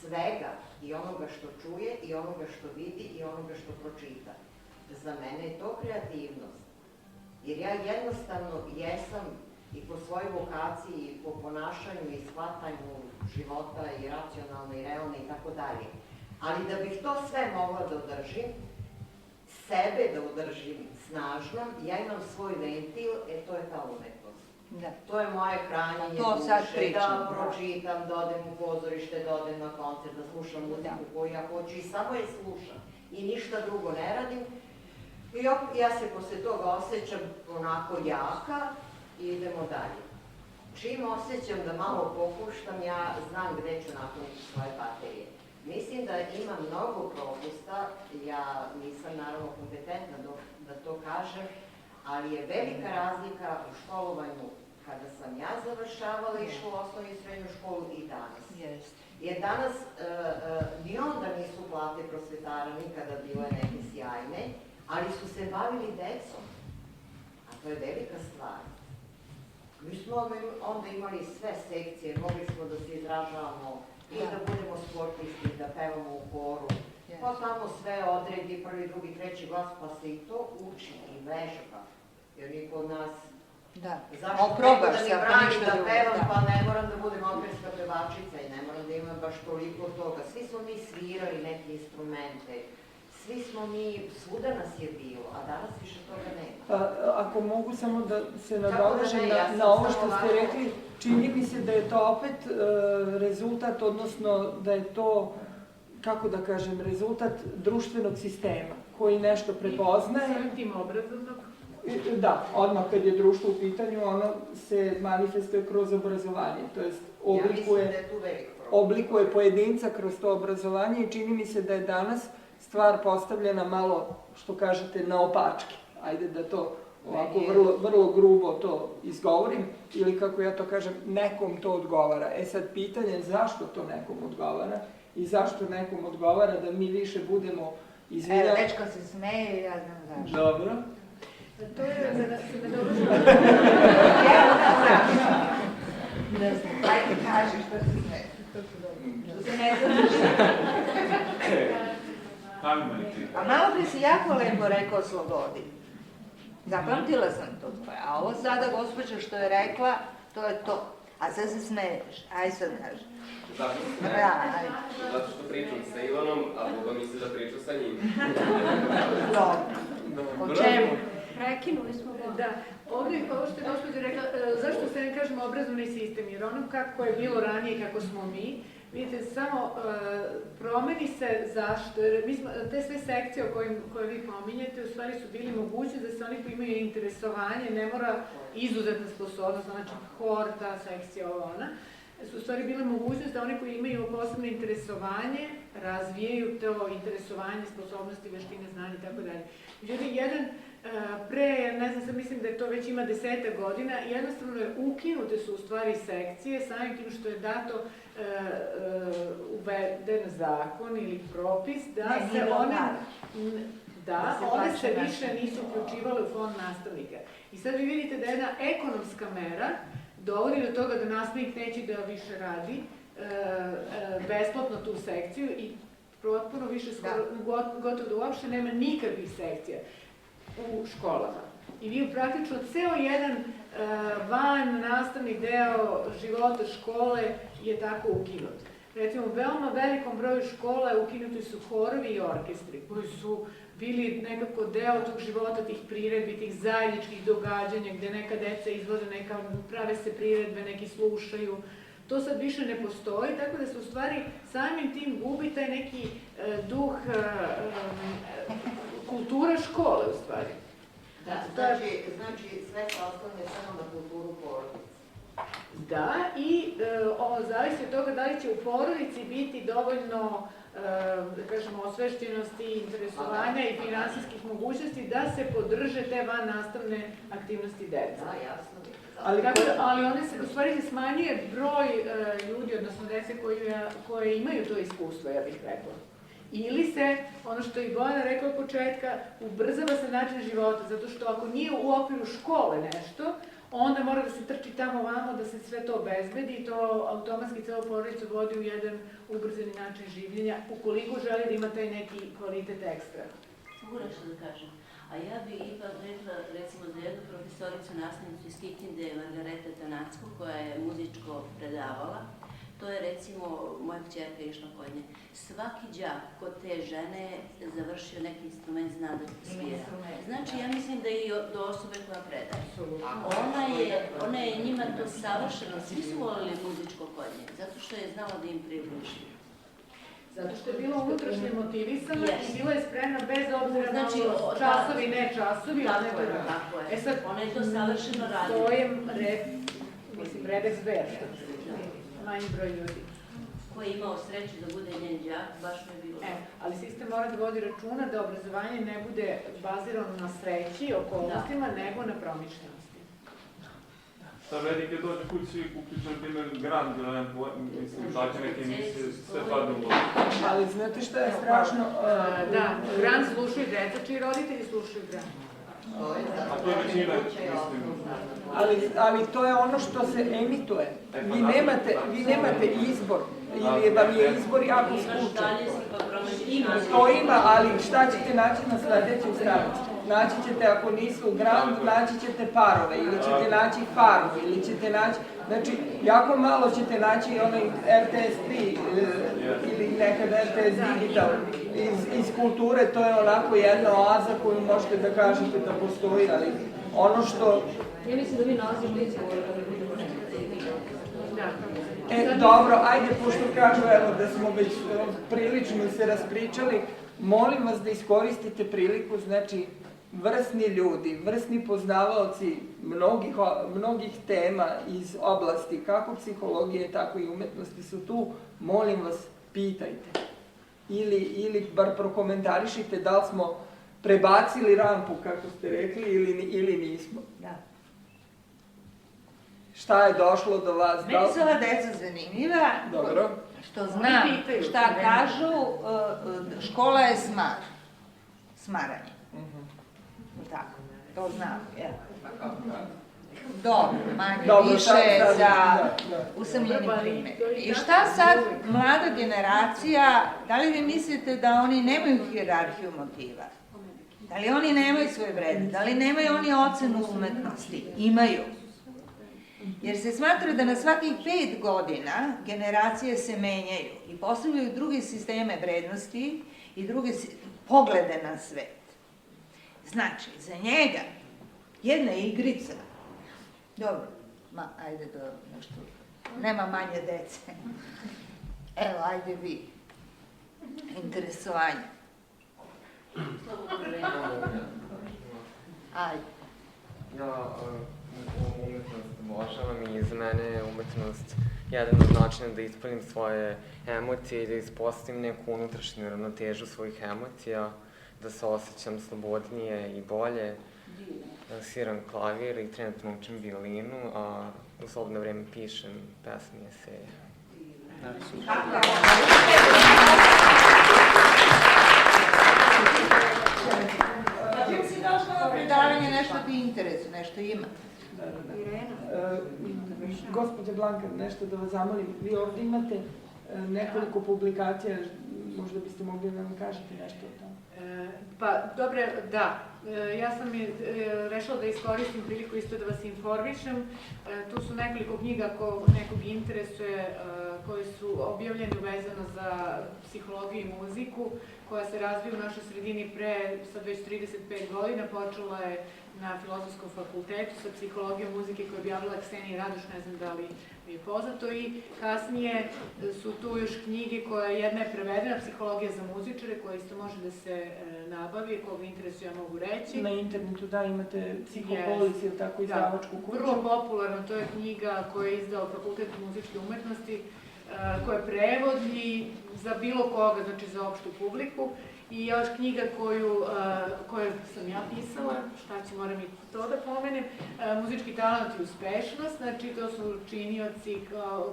svega i onoga što čuje i onoga što vidi i onoga što pročita. Za mene je to kreativnost. Jer ja jednostavno jesam i po svojoj vokaciji, i po ponašanju i shvatanju života i racionalno i realno i tako dalje. Ali da bih to sve mogla da održim, sebe da udržim snažnom, ja imam svoj ventil, to je ta umetnost. To je moje hranjenje duše, da pročitam, da odem u pozorište, da odem na koncert, da slušam muziku koju ja hoću i samo je slušam i ništa drugo ne radim. I ja se posle toga osjećam onako jaka i idemo dalje. Čim osjećam da malo popuštam, ja znam gde ću napuniti svoje baterije. Mislim da ima mnogo propusta, ja nisam naravno kompetentna da to kažem, ali je velika razlika u školovanju kada sam ja završavala, išla u osnovnu i srednju školu i danas. Jer danas ni onda nisu plate prosvetara nikada bile neke sjajne, ali su se bavili decom, a to je velika stvar. Mi smo onda imali sve sekcije, mogli smo da se izražavamo i da budemo sportisti, da pevamo u koru, pa tamo sve odredi, prvi, drugi, treći glas, pa se i to uči i vežba, jer niko od nas... Zašto neko da mi brani da pevam, pa ne moram da budem operska pevačica i ne moram da imam baš toliko toga. Svi smo mi svirali neke instrumente, svi smo mi, svuda nas je bilo, a danas više toga nema. Ako mogu samo da se nadovežem na ovo što ste rekli, čini mi se da je to opet rezultat, odnosno da je to, kako da kažem, rezultat društvenog sistema koji nešto prepoznaje. Samim tim obrazovnog? Da, odmah kad je društvo u pitanju, ono se manifestuje kroz obrazovanje, to jest oblikuje pojedinca kroz to obrazovanje i čini mi se da je danas stvar postavljena malo, što kažete, na opačke. Ajde da to ovako vrlo grubo to izgovorim, ili kako ja to kažem, nekom to odgovara. Sad pitanje je zašto to nekom odgovara i zašto nekom odgovara da mi više budemo izvinjali... Evo, dečko se smeje i ja znam zašto. Dobro. To je da se ne dođe... Ne znam. Ajde, kaži što se smeje. Što se ne zadrži. A malo prije si jako lepo rekao o slobodi. Zapamtila sam to tvoje. A ovo sada, gospođa, što je rekla, to je to. A sad se smeješ. Aj sad kaži. Zato što pričam sa Ivanom, a Boga misli da pričam sa njim. O čemu? Prekinuli smo ga. Da. Ovdje, ovo što je gospođa rekla, zašto se ne kažemo obrazovni sistem? Jer ono kako je bilo ranije, kako smo mi, vidite, samo promeni se zašto, jer mi smo, te sve sekcije koje vi pominjete, u stvari su bili mogući da se oni koji imaju interesovanje, ne mora izuzetna sposobnost, znači hor, ta sekcija, ona, su u stvari bile mogućnosti da oni koji imaju posebno interesovanje, razvijaju to interesovanje, sposobnosti, veštine, znanje i tako dalje. Međutim, jedan pre, ne znam, sad mislim da je to već ima 10 godina, jednostavno je ukinute su u stvari sekcije, samim tim što je dato uveden zakon ili propis da se one... Da, one se više nisu uključivale u fond nastavnika. I sad vi vidite da jedna ekonomska mera dovodi do toga da nastavnik neće da više radi besplatno tu sekciju i potpuno više, gotovo da uopšte nema nikakvih sekcija u školama. I vi praktično ceo jedan van nastavni deo života škole je tako ukinut. Recimo, u veoma velikom broju škola ukinuti su horovi i orkestri koji su bili nekako deo tog života, tih priredbi, tih zajedničkih događanja gde neka deca izlaze, neka prave se priredbe, neki slušaju. To sad više ne postoji, tako da se u stvari samim tim gubi taj neki duh kultura škole u stvari. Znači sve se ostavlja samo na kulturu porodice. Da, i zavisi od toga da li će u porodici biti dovoljno da kažemo, osvešćenosti, interesovanja i finansijskih mogućnosti da se podrže te van nastavne aktivnosti deca. Da, jasno. Ali one se, u stvari se smanjuje broj ljudi, odnosno dece koje imaju to iskustvo, ja bih rekla. Ili se, ono što je i Bojana rekla od početka, ubrzava se način života, zato što ako nije u okviru škole nešto, onda mora da se trči tamo vamo, da se sve to obezbedi i to automatski celu porodicu vodi u jedan ubrzani način življenja, ukoliko želi da ima taj neki kvalitet ekstra. Mogu nešto da kažem. A ja bih ipak rekla, recimo, za jednu profesoricu nastavnicu iz Kikinde, Margareta Tanacko, koja je muzičko predavala. To je, recimo, moja kćerka išla kod nje. Svaki đak kod te žene završio neki instrument, zna da svira. Znači, ja mislim da i do osobe koja predaje. Ona je njima to savršeno, svi su volili muzičko kod nje, zato što je znala da im približi. Zato što je bila unutrašnje motivisana i bila je spremna bez obzira na časovi, ne časovi. Tako je. Sad, ona je to savršeno radila. To je Rebex Ver, manji broj ljudi. Ko je imao sreću da bude njen đak, baš mu je bilo. Ali sistem mora da vodi računa da obrazovanje ne bude bazirano na sreći, okolnostima, nego na promišljenosti. Šta vredi kad dođe kući i uključi, na primjer, Grand, mislim, tako neke emisije, sve padne u vodu. Ali znate šta je strašno? Da, Grand slušaju deca, čiji roditelji slušaju Grand. A to je većina, mislim. Ali to je ono što se emituje. Vi nemate izbor. Ili vam je izbor jako skučan. To ima, ali šta ćete naći na sledećoj stranici? Naći ćete, ako nisu Grand, naći ćete parove, ili ćete naći farmu, ili ćete naći... Znači, jako malo ćete naći onaj RTS 3 ili nekad RTS Digital iz kulture, to je onako jedna oaza koju možete da kažete da postoji, ali ono što... Ja mislim da vi nalazimo izbor. Dobro, ajde, pošto kažu evo da smo već prilično se raspričali, molim vas da iskoristite priliku, znači, vrsni ljudi, vrsni poznavaoci mnogih tema iz oblasti, kako psihologije, tako i umetnosti su tu, molim vas, pitajte. Ili bar prokomentarišite da li smo prebacili rampu, kako ste rekli, ili nismo. Da. Šta je došlo do vas? Meni su ova deca zanimljiva. Dobro. Što znam šta kažu, škola je smaranje. Tako, to znam, jel? Dobro, manje više za usamljeni primjer. I šta sad mlada generacija, da li vi mislite da oni nemaju hijerarhiju motiva? Da li oni nemaju svoje vrede? Da li nemaju oni ocenu umetnosti? Imaju. Jer se smatra da na svakih 5 godina generacije se menjaju i postavljaju druge sisteme vrednosti i druge poglede na svet. Znači, za njega jedna igrica, dobro, ajde da nešto, nema manje dece, evo, ajde vi, interesovanje. Ajde. Ja umetnost obožavam i za mene je umetnost jedan od načina da ispoljim svoje emocije i da ispostavim neku unutrašnju ravnotežu svojih emocija, da se osjećam slobodnije i bolje. Sviram klavir i trenutno učim violinu, a u slobodno vreme pišem pesme i eseje. Hvala. interesu, nešto ima. Gospođa Blanka, nešto da vas zamolim. Vi ovdje imate nekoliko publikacija, možda biste mogli da nam kažete nešto o tome. Pa, dobre, da. Ja sam rešila da iskoristim priliku isto da vas informišem. Tu su nekoliko knjiga ako nekog interesuje, koje su objavljene vezano za psihologiju i muziku, koja se razvija u našoj sredini pre sad već 35 godina. Počela je na Filozofskom fakultetu sa psihologijom muzike koju je objavila Ksenija Radoš, ne znam da li mi je poznato, i kasnije su tu još knjige koje jedna je prevedena, Psihologija za muzičare, koja isto može da se nabavi, koga interesuje, ja mogu reći. Na internetu, da, imate Psihopolis ili tako izdavačku kuću. Vrlo popularno, to je knjiga koju je izdao Fakultet muzičke umetnosti, koja je prevod i za bilo koga, znači za opštu publiku. I još knjiga koju sam ja pisala, šta ću, moram i to da pomenem, Muzički talent i uspešnost, znači to su činioci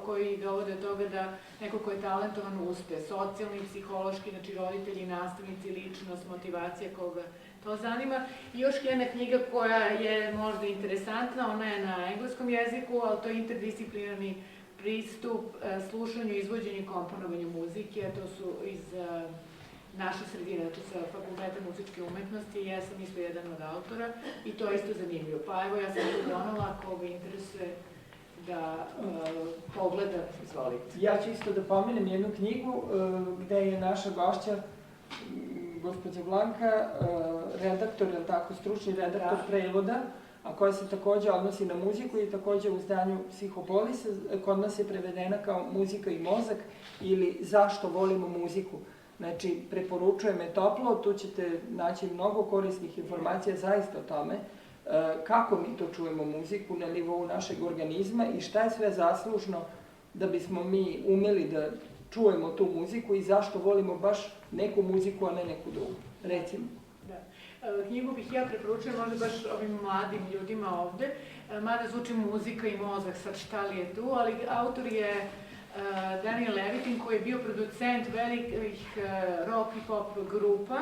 koji dovode do toga da neko ko je talentovan uspe, socijalni, psihološki, znači roditelji, nastavnici, ličnost, motivacija, koga to zanima. I još jedna knjiga koja je možda interesantna, ona je na engleskom jeziku, ali to je interdisciplinarni pristup slušanju, izvođenju i komponovanju muzike, to su iz naše sredine, znači sa Fakulteta muzičke umetnosti, ja sam isto jedan od autora i to je isto zanimljivo. Pa evo, ja sam to donala, ako ga interesuje da pogleda, izvolite. Ja ću isto da pomenem jednu knjigu gde je naša gošća, gospođa Blanka, redaktor, je li tako, stručni redaktor prevoda, a koja se takođe odnosi na muziku i takođe u izdanju Psihopolis. Kod nas je prevedena kao Muzika i mozak ili Zašto volimo muziku. Znači, preporučujem je toplo, tu ćete naći mnogo korisnih informacija zaista o tome kako mi to čujemo muziku na nivou našeg organizma i šta je sve zaslužno da bismo mi umeli da čujemo tu muziku i zašto volimo baš neku muziku, a ne neku drugu. Recimo. Knjigu bih ja preporučujem možda baš ovim mladim ljudima ovde, mada zvuči Muzika i mozak, sad šta li je tu, ali autor je Daniel Levitin, koji je bio producent velikih rock i pop grupa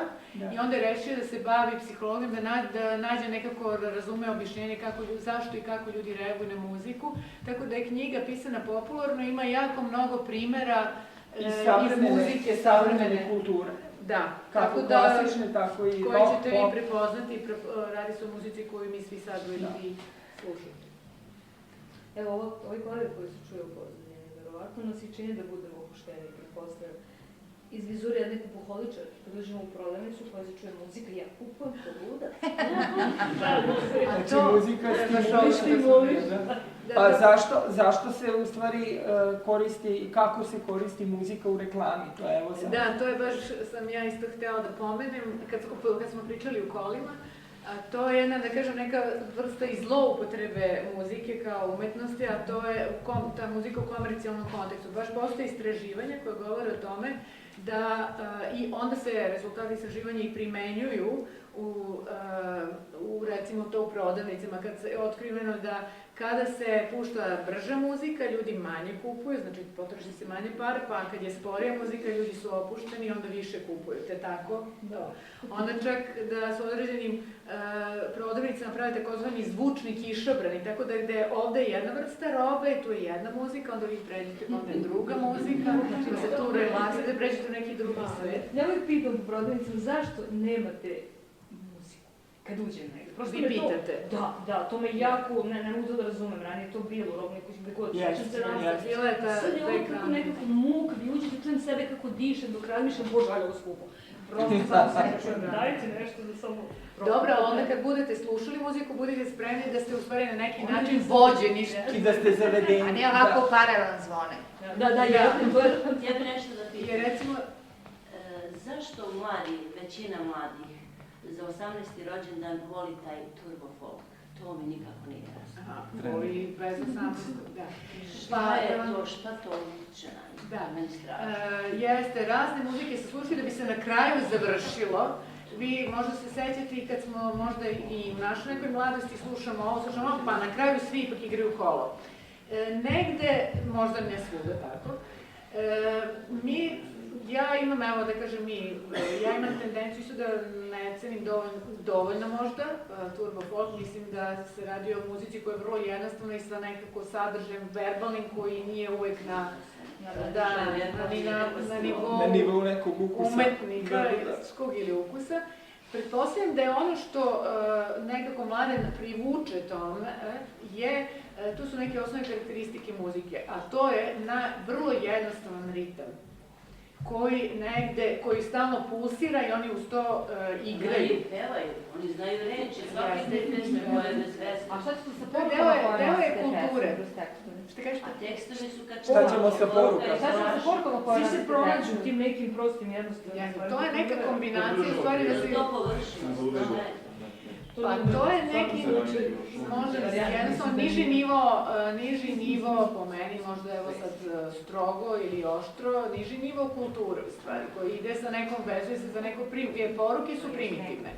i onda je rešio da se bavi psihologijom, da nađe nekako razume objašnjenje zašto i kako ljudi reaguju na muziku. Tako da je knjiga pisana popularno, ima jako mnogo primera iz muzike, savremene kulture. Da, kako klasične, tako i rock, pop. Koje ćete vi prepoznati, radi se o muzici koju mi svi sad i slušate. Evo, ovi kolege koji se čuje u pozadini, verovatno nas i čini da budemo opušteni i pretpostavljam. Iz vizure jedne kupoholičar, približimo u prodavnicu koja se čuje muzika, ja kupujem to luda. Znači muzika stimuliše. Pa zašto se u stvari koristi i kako se koristi muzika u reklami? Da, to je baš, sam ja isto htela da pomenem, kad smo pričali u kolima, to je jedna, da kažem, neka vrsta i zloupotrebe muzike kao umetnosti, a to je ta muzika u komercijalnom kontekstu. Baš postoje istraživanja koje govore o tome da i onda se rezultati istraživanja i primenjuju u recimo to u prodavnicama, kad se otkriveno da kada se pušta brža muzika, ljudi manje kupuju, znači potroši se manje para, pa kad je sporija muzika, ljudi su opušteni i onda više kupuju, te tako. Onda čak da su određenim prodavnicama pravi takozvani zvučni kišobrani, tako da gde ovde je jedna vrsta robe, tu je jedna muzika, onda vi pređete, onda je druga muzika, da se tu relaksate, pređete u neki drugi svet. Ja uvijek pitam u prodavnicama zašto nemate kad uđem negdje. Vi pitate? Da, to me jako, ne mogu da razumem, ranije je to bilo u robnoj kući, gde god sećam se različiti. Sad je ovo kako nekako muka, vi uđete, čujem sebe kako dišem, dok razmišljam, bože, ali ovo skupo. Prosto sam se čujem, dajte nešto da samo... Dobro, ali onda kad budete slušali muziku, budete spremni da ste u stvari na neki način vođeni. I da ste zavedeni. A ne ovako paralelno zvone. Da, ja bi nešto da pitam. Recimo, zašto većina mladih za 18. rođendan voli taj turbo folk? To mi nikako nije jasno. Voli bez 18. da. Šta to utiče na njih? Da, meni strašno. Jeste, razne muzike se slušaju da bi se na kraju završilo. Vi možda se sećate i kad smo možda i u našoj nekoj mladosti slušamo ovo, pa na kraju svi ipak igraju kolo. Negde, možda ne svuda tako, mi Ja imam, evo da kažem ja imam tendenciju isto da ne cenim dovoljno možda turbo folk, mislim da se radi o muzici koja je vrlo jednostavna i sa nekako sadržajem verbalnim koji nije uvek na nivou nekog ukusa. Umetničkog ili ukusa. Pretpostavljam da je ono što nekako mlade privuče tome tu su neke osnovne karakteristike muzike, a to je vrlo jednostavan ritam koji stalno pulsira i oni uz to igraju. Igraju, pevaju, oni znaju reći, svaki te pesme koje bez vesme. A šta ćete sa porukama? Deo je kulture. Šta kažete? A tekstovi su kad Šta ćemo sa porukama? Šta ćemo sa porukama koje Svi se pronađu u tim nekim prostim jednostavnim. To je neka kombinacija stvari da se... To površimo, Pa to je neki, možda jednostavno niži nivo po meni, možda evo sad strogo ili oštro, niži nivo kulture u stvari, koji ide sa nekom, vezuje se za neko, jer poruke su primitivne.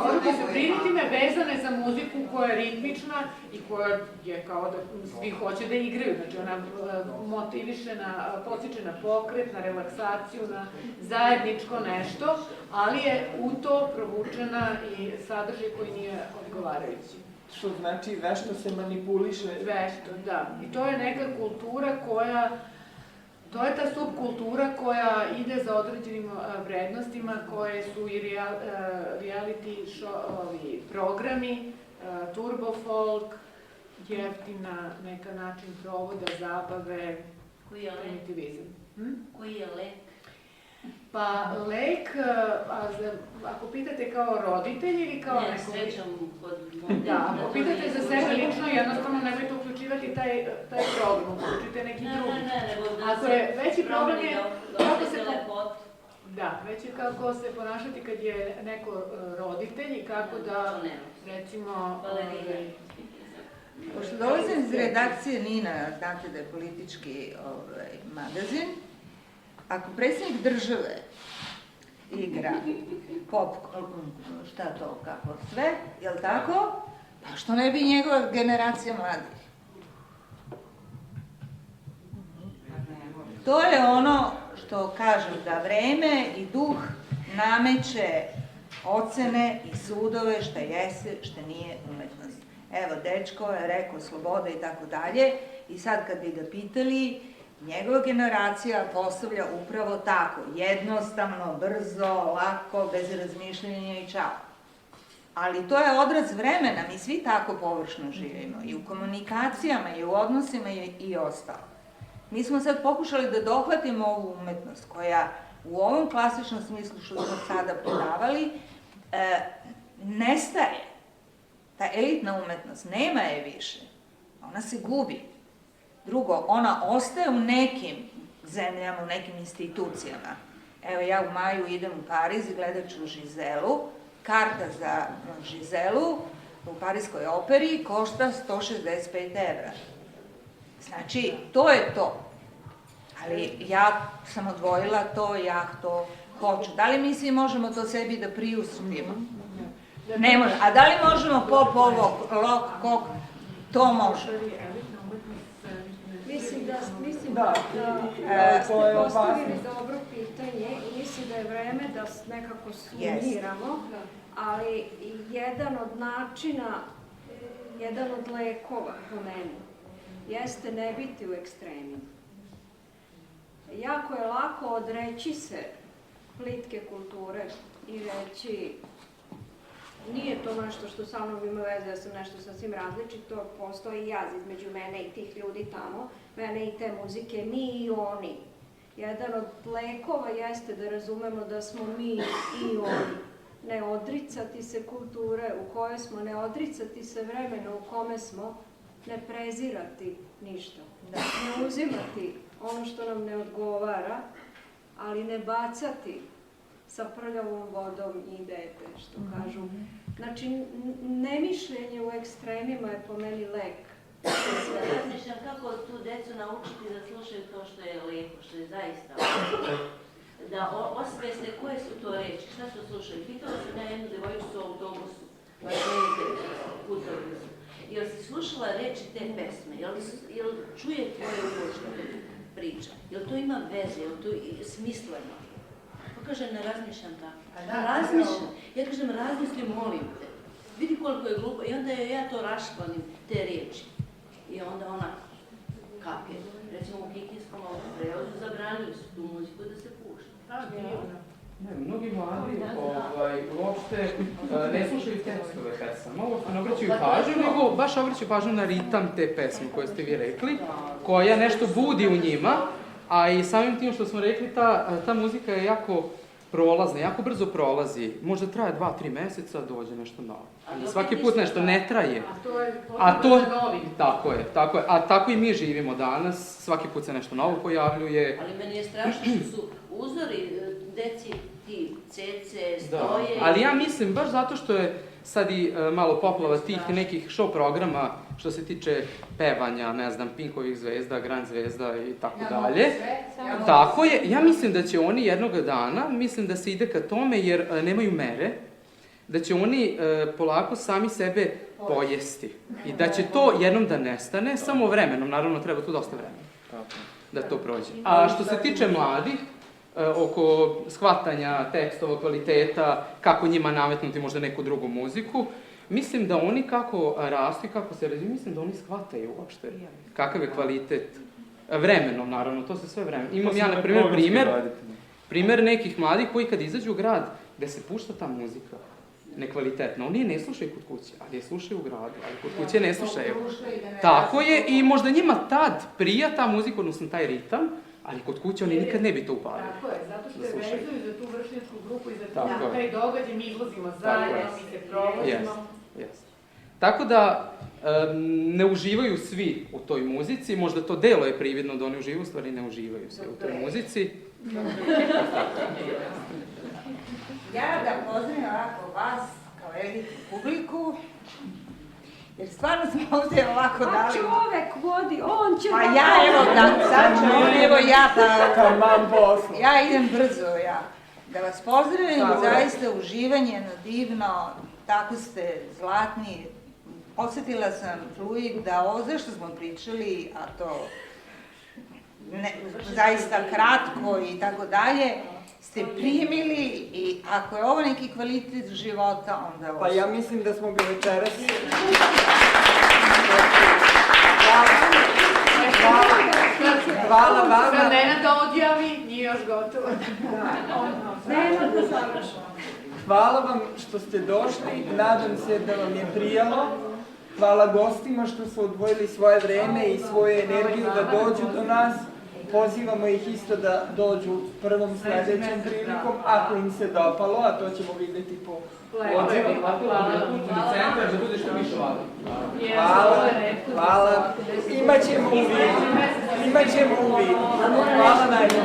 Poruke su primitivne, vezane za muziku koja je ritmična i koja je kao da svi hoće da igraju, znači ona motiviše, podsjeća na pokret, na relaksaciju, na zajedničko nešto, ali je u to provučena i sadržaj koji nije odgovarajući. Što znači vešto se manipuliše? Vešto, da. I to je neka kultura koja, to je ta subkultura koja ide za određenim vrednostima koje su i reality programi, turbo folk, jeftina neka način provoda, zabave, primitivizam. Koji je lek? Pa lek, ako pitate kao roditelj ili kao neko... Ne, srećom kod... Da, ako pitate za sebe lično, jednostavno nemojte uključivati taj program, uključite neki drugi. Ako je veći problem je kako se... Da, već je kako se ponašati kad je neko roditelj i kako da, recimo... Pošto dolazim iz redakcije Nina, znate da je politički magazin, ako predsjednik države igra pop, šta to, kako sve, jel tako? Pa što ne bi njegova generacija mladih? To je ono što kažem, da vreme i duh nameće ocene i sudove šta jeste, šta nije umetnost. Evo, dečko je rekao sloboda i tako dalje, i sad kad bi ga pitali, njegova generacija postavlja upravo tako, jednostavno, brzo, lako, bez razmišljanja i čao. Ali to je odraz vremena, mi svi tako površno živimo, i u komunikacijama, i u odnosima i ostalo. Mi smo sad pokušali da dohvatimo ovu umetnost koja u ovom klasičnom smislu što smo sada predavali, nestaje. Ta elitna umetnost, nema je više. Ona se gubi. Drugo, ona ostaje u nekim zemljama, u nekim institucijama. Evo, ja u maju idem u Pariz i gledat ću Žizelu. Karta za Žizelu u Parijskoj operi košta 165 €. Znači, to je to. Ali ja sam odvojila to, ja to hoću. Da li mi svi možemo to sebi da priuštimo? Ne može. A da li možemo pop ovog, rock, kok? To može. Mislim da ste postavili dobro pitanje i mislim da je vreme da nekako sumiramo, ali jedan od načina, jedan od lekova po meni, jeste ne biti u ekstremima. Jako je lako odreći se plitke kulture i reći nije to nešto što sa mnom ima veze, ja sam nešto sasvim različito, postoji jaz između mene i tih ljudi tamo, mene i te muzike, mi i oni. Jedan od lekova jeste da razumemo da smo mi i oni. Ne odricati se kulture u kojoj smo, ne odricati se vremena u kome smo, ne prezirati ništa, ne uzimati ono što nam ne odgovara, ali ne bacati sa prljavom vodom i dete, što kažu. Znači, nemišljenje u ekstremima je po meni lek. Razmišljam kako tu decu naučiti da slušaju to što je lepo, što je zaista lepo. Da osveste koje su to reči, šta su slušali. Pitala sam ja jednu devojčicu u autobusu, baš negdje putovali su. Jel si slušala reči te pesme? Jel čuje tvoje uložbe? priča. Jel to ima veze, jel to je smisleno? Pa kaže, ne razmišljam tako. Razmišljam. Ja kažem, razmisli, molim te. Vidi koliko je glupo. I onda ja to rašpanim, te riječi. I onda ona kapje. Recimo u Kikinskom prevozu zabranili su tu muziku da se pušta. Ne, mnogi mladi uopšte ne slušaju tekstove pesama, uopšte ne obraćaju pažnju, nego baš obraćaju pažnju na ritam te pesme koje ste vi rekli, koja nešto budi u njima, a i samim tim što smo rekli, ta muzika je jako prolazna, jako brzo prolazi, možda traje 2-3 meseca, dođe nešto novo. Svaki put nešto ne traje. A to je novi. Tako je. A tako i mi živimo danas, svaki put se nešto novo pojavljuje. Ali meni je strašno što su uzori deci ti cece, stoje. Ali ja mislim, baš zato što je sad i malo poplava tih nekih show programa što se tiče pevanja, ne znam, Pinkovih zvezda, Grand zvezda i tako dalje. Tako je, ja mislim da će oni jednog dana, mislim da se ide ka tome jer nemaju mere, da će oni polako sami sebe pojesti i da će to jednom da nestane, samo vremenom, naravno treba tu dosta vremena da to prođe. A što se tiče mladih, oko shvatanja tekstova, kvaliteta, kako njima nametnuti možda neku drugu muziku, mislim da oni kako rastu i kako se razviju, mislim da oni shvataju uopšte kakav je kvalitet. Vremenom, naravno, to se sve vremenom. Imam ja, na primjer nekih mladih koji kad izađu u grad, gde se pušta ta muzika, nekvalitetna, oni je ne slušaju kod kuće, ali je slušaju u gradu, ali kod kuće ne slušaju. Tako je, i možda njima tad prija ta muzika, odnosno taj ritam, ali kod kuće oni nikad ne bi to upalili. Tako je, zato što je vezuju za tu vršnjačku grupu i za taj događaj, mi izlazimo zajedno, mi se provozimo. Tako da ne uživaju svi u toj muzici, možda to delo je prividno da oni uživaju, u stvari ne uživaju svi u toj muzici. Ja da pozdravim ovako vas kao elitnu publiku, jer stvarno smo ovdje ovako dali... A čovek vodi, on će... Pa ja, evo, sad ću on, evo ja, pa... Ja idem brzo, ja. Da vas pozdravim, zaista uživanje, jedno divno, tako ste zlatni. Osjetila sam fluid da ovo zašto smo pričali, a to zaista kratko i tako dalje, ste primili i ako je ovo neki kvalitet života, onda ovo... Pa ja mislim da smo ga večeras... Hvala vama. Sad Nenad da odjavi, nije još gotovo. Nenad da završamo. Hvala vam što ste došli, nadam se da vam je prijalo. Hvala gostima što su odvojili svoje vreme i svoju energiju da dođu do nas. Pozivamo ih isto da dođu prvom sljedećem prilikom, ako im se dopalo, a to ćemo vidjeti po odzevi. Hvala, imat ćemo u vidu. Hvala najbolje.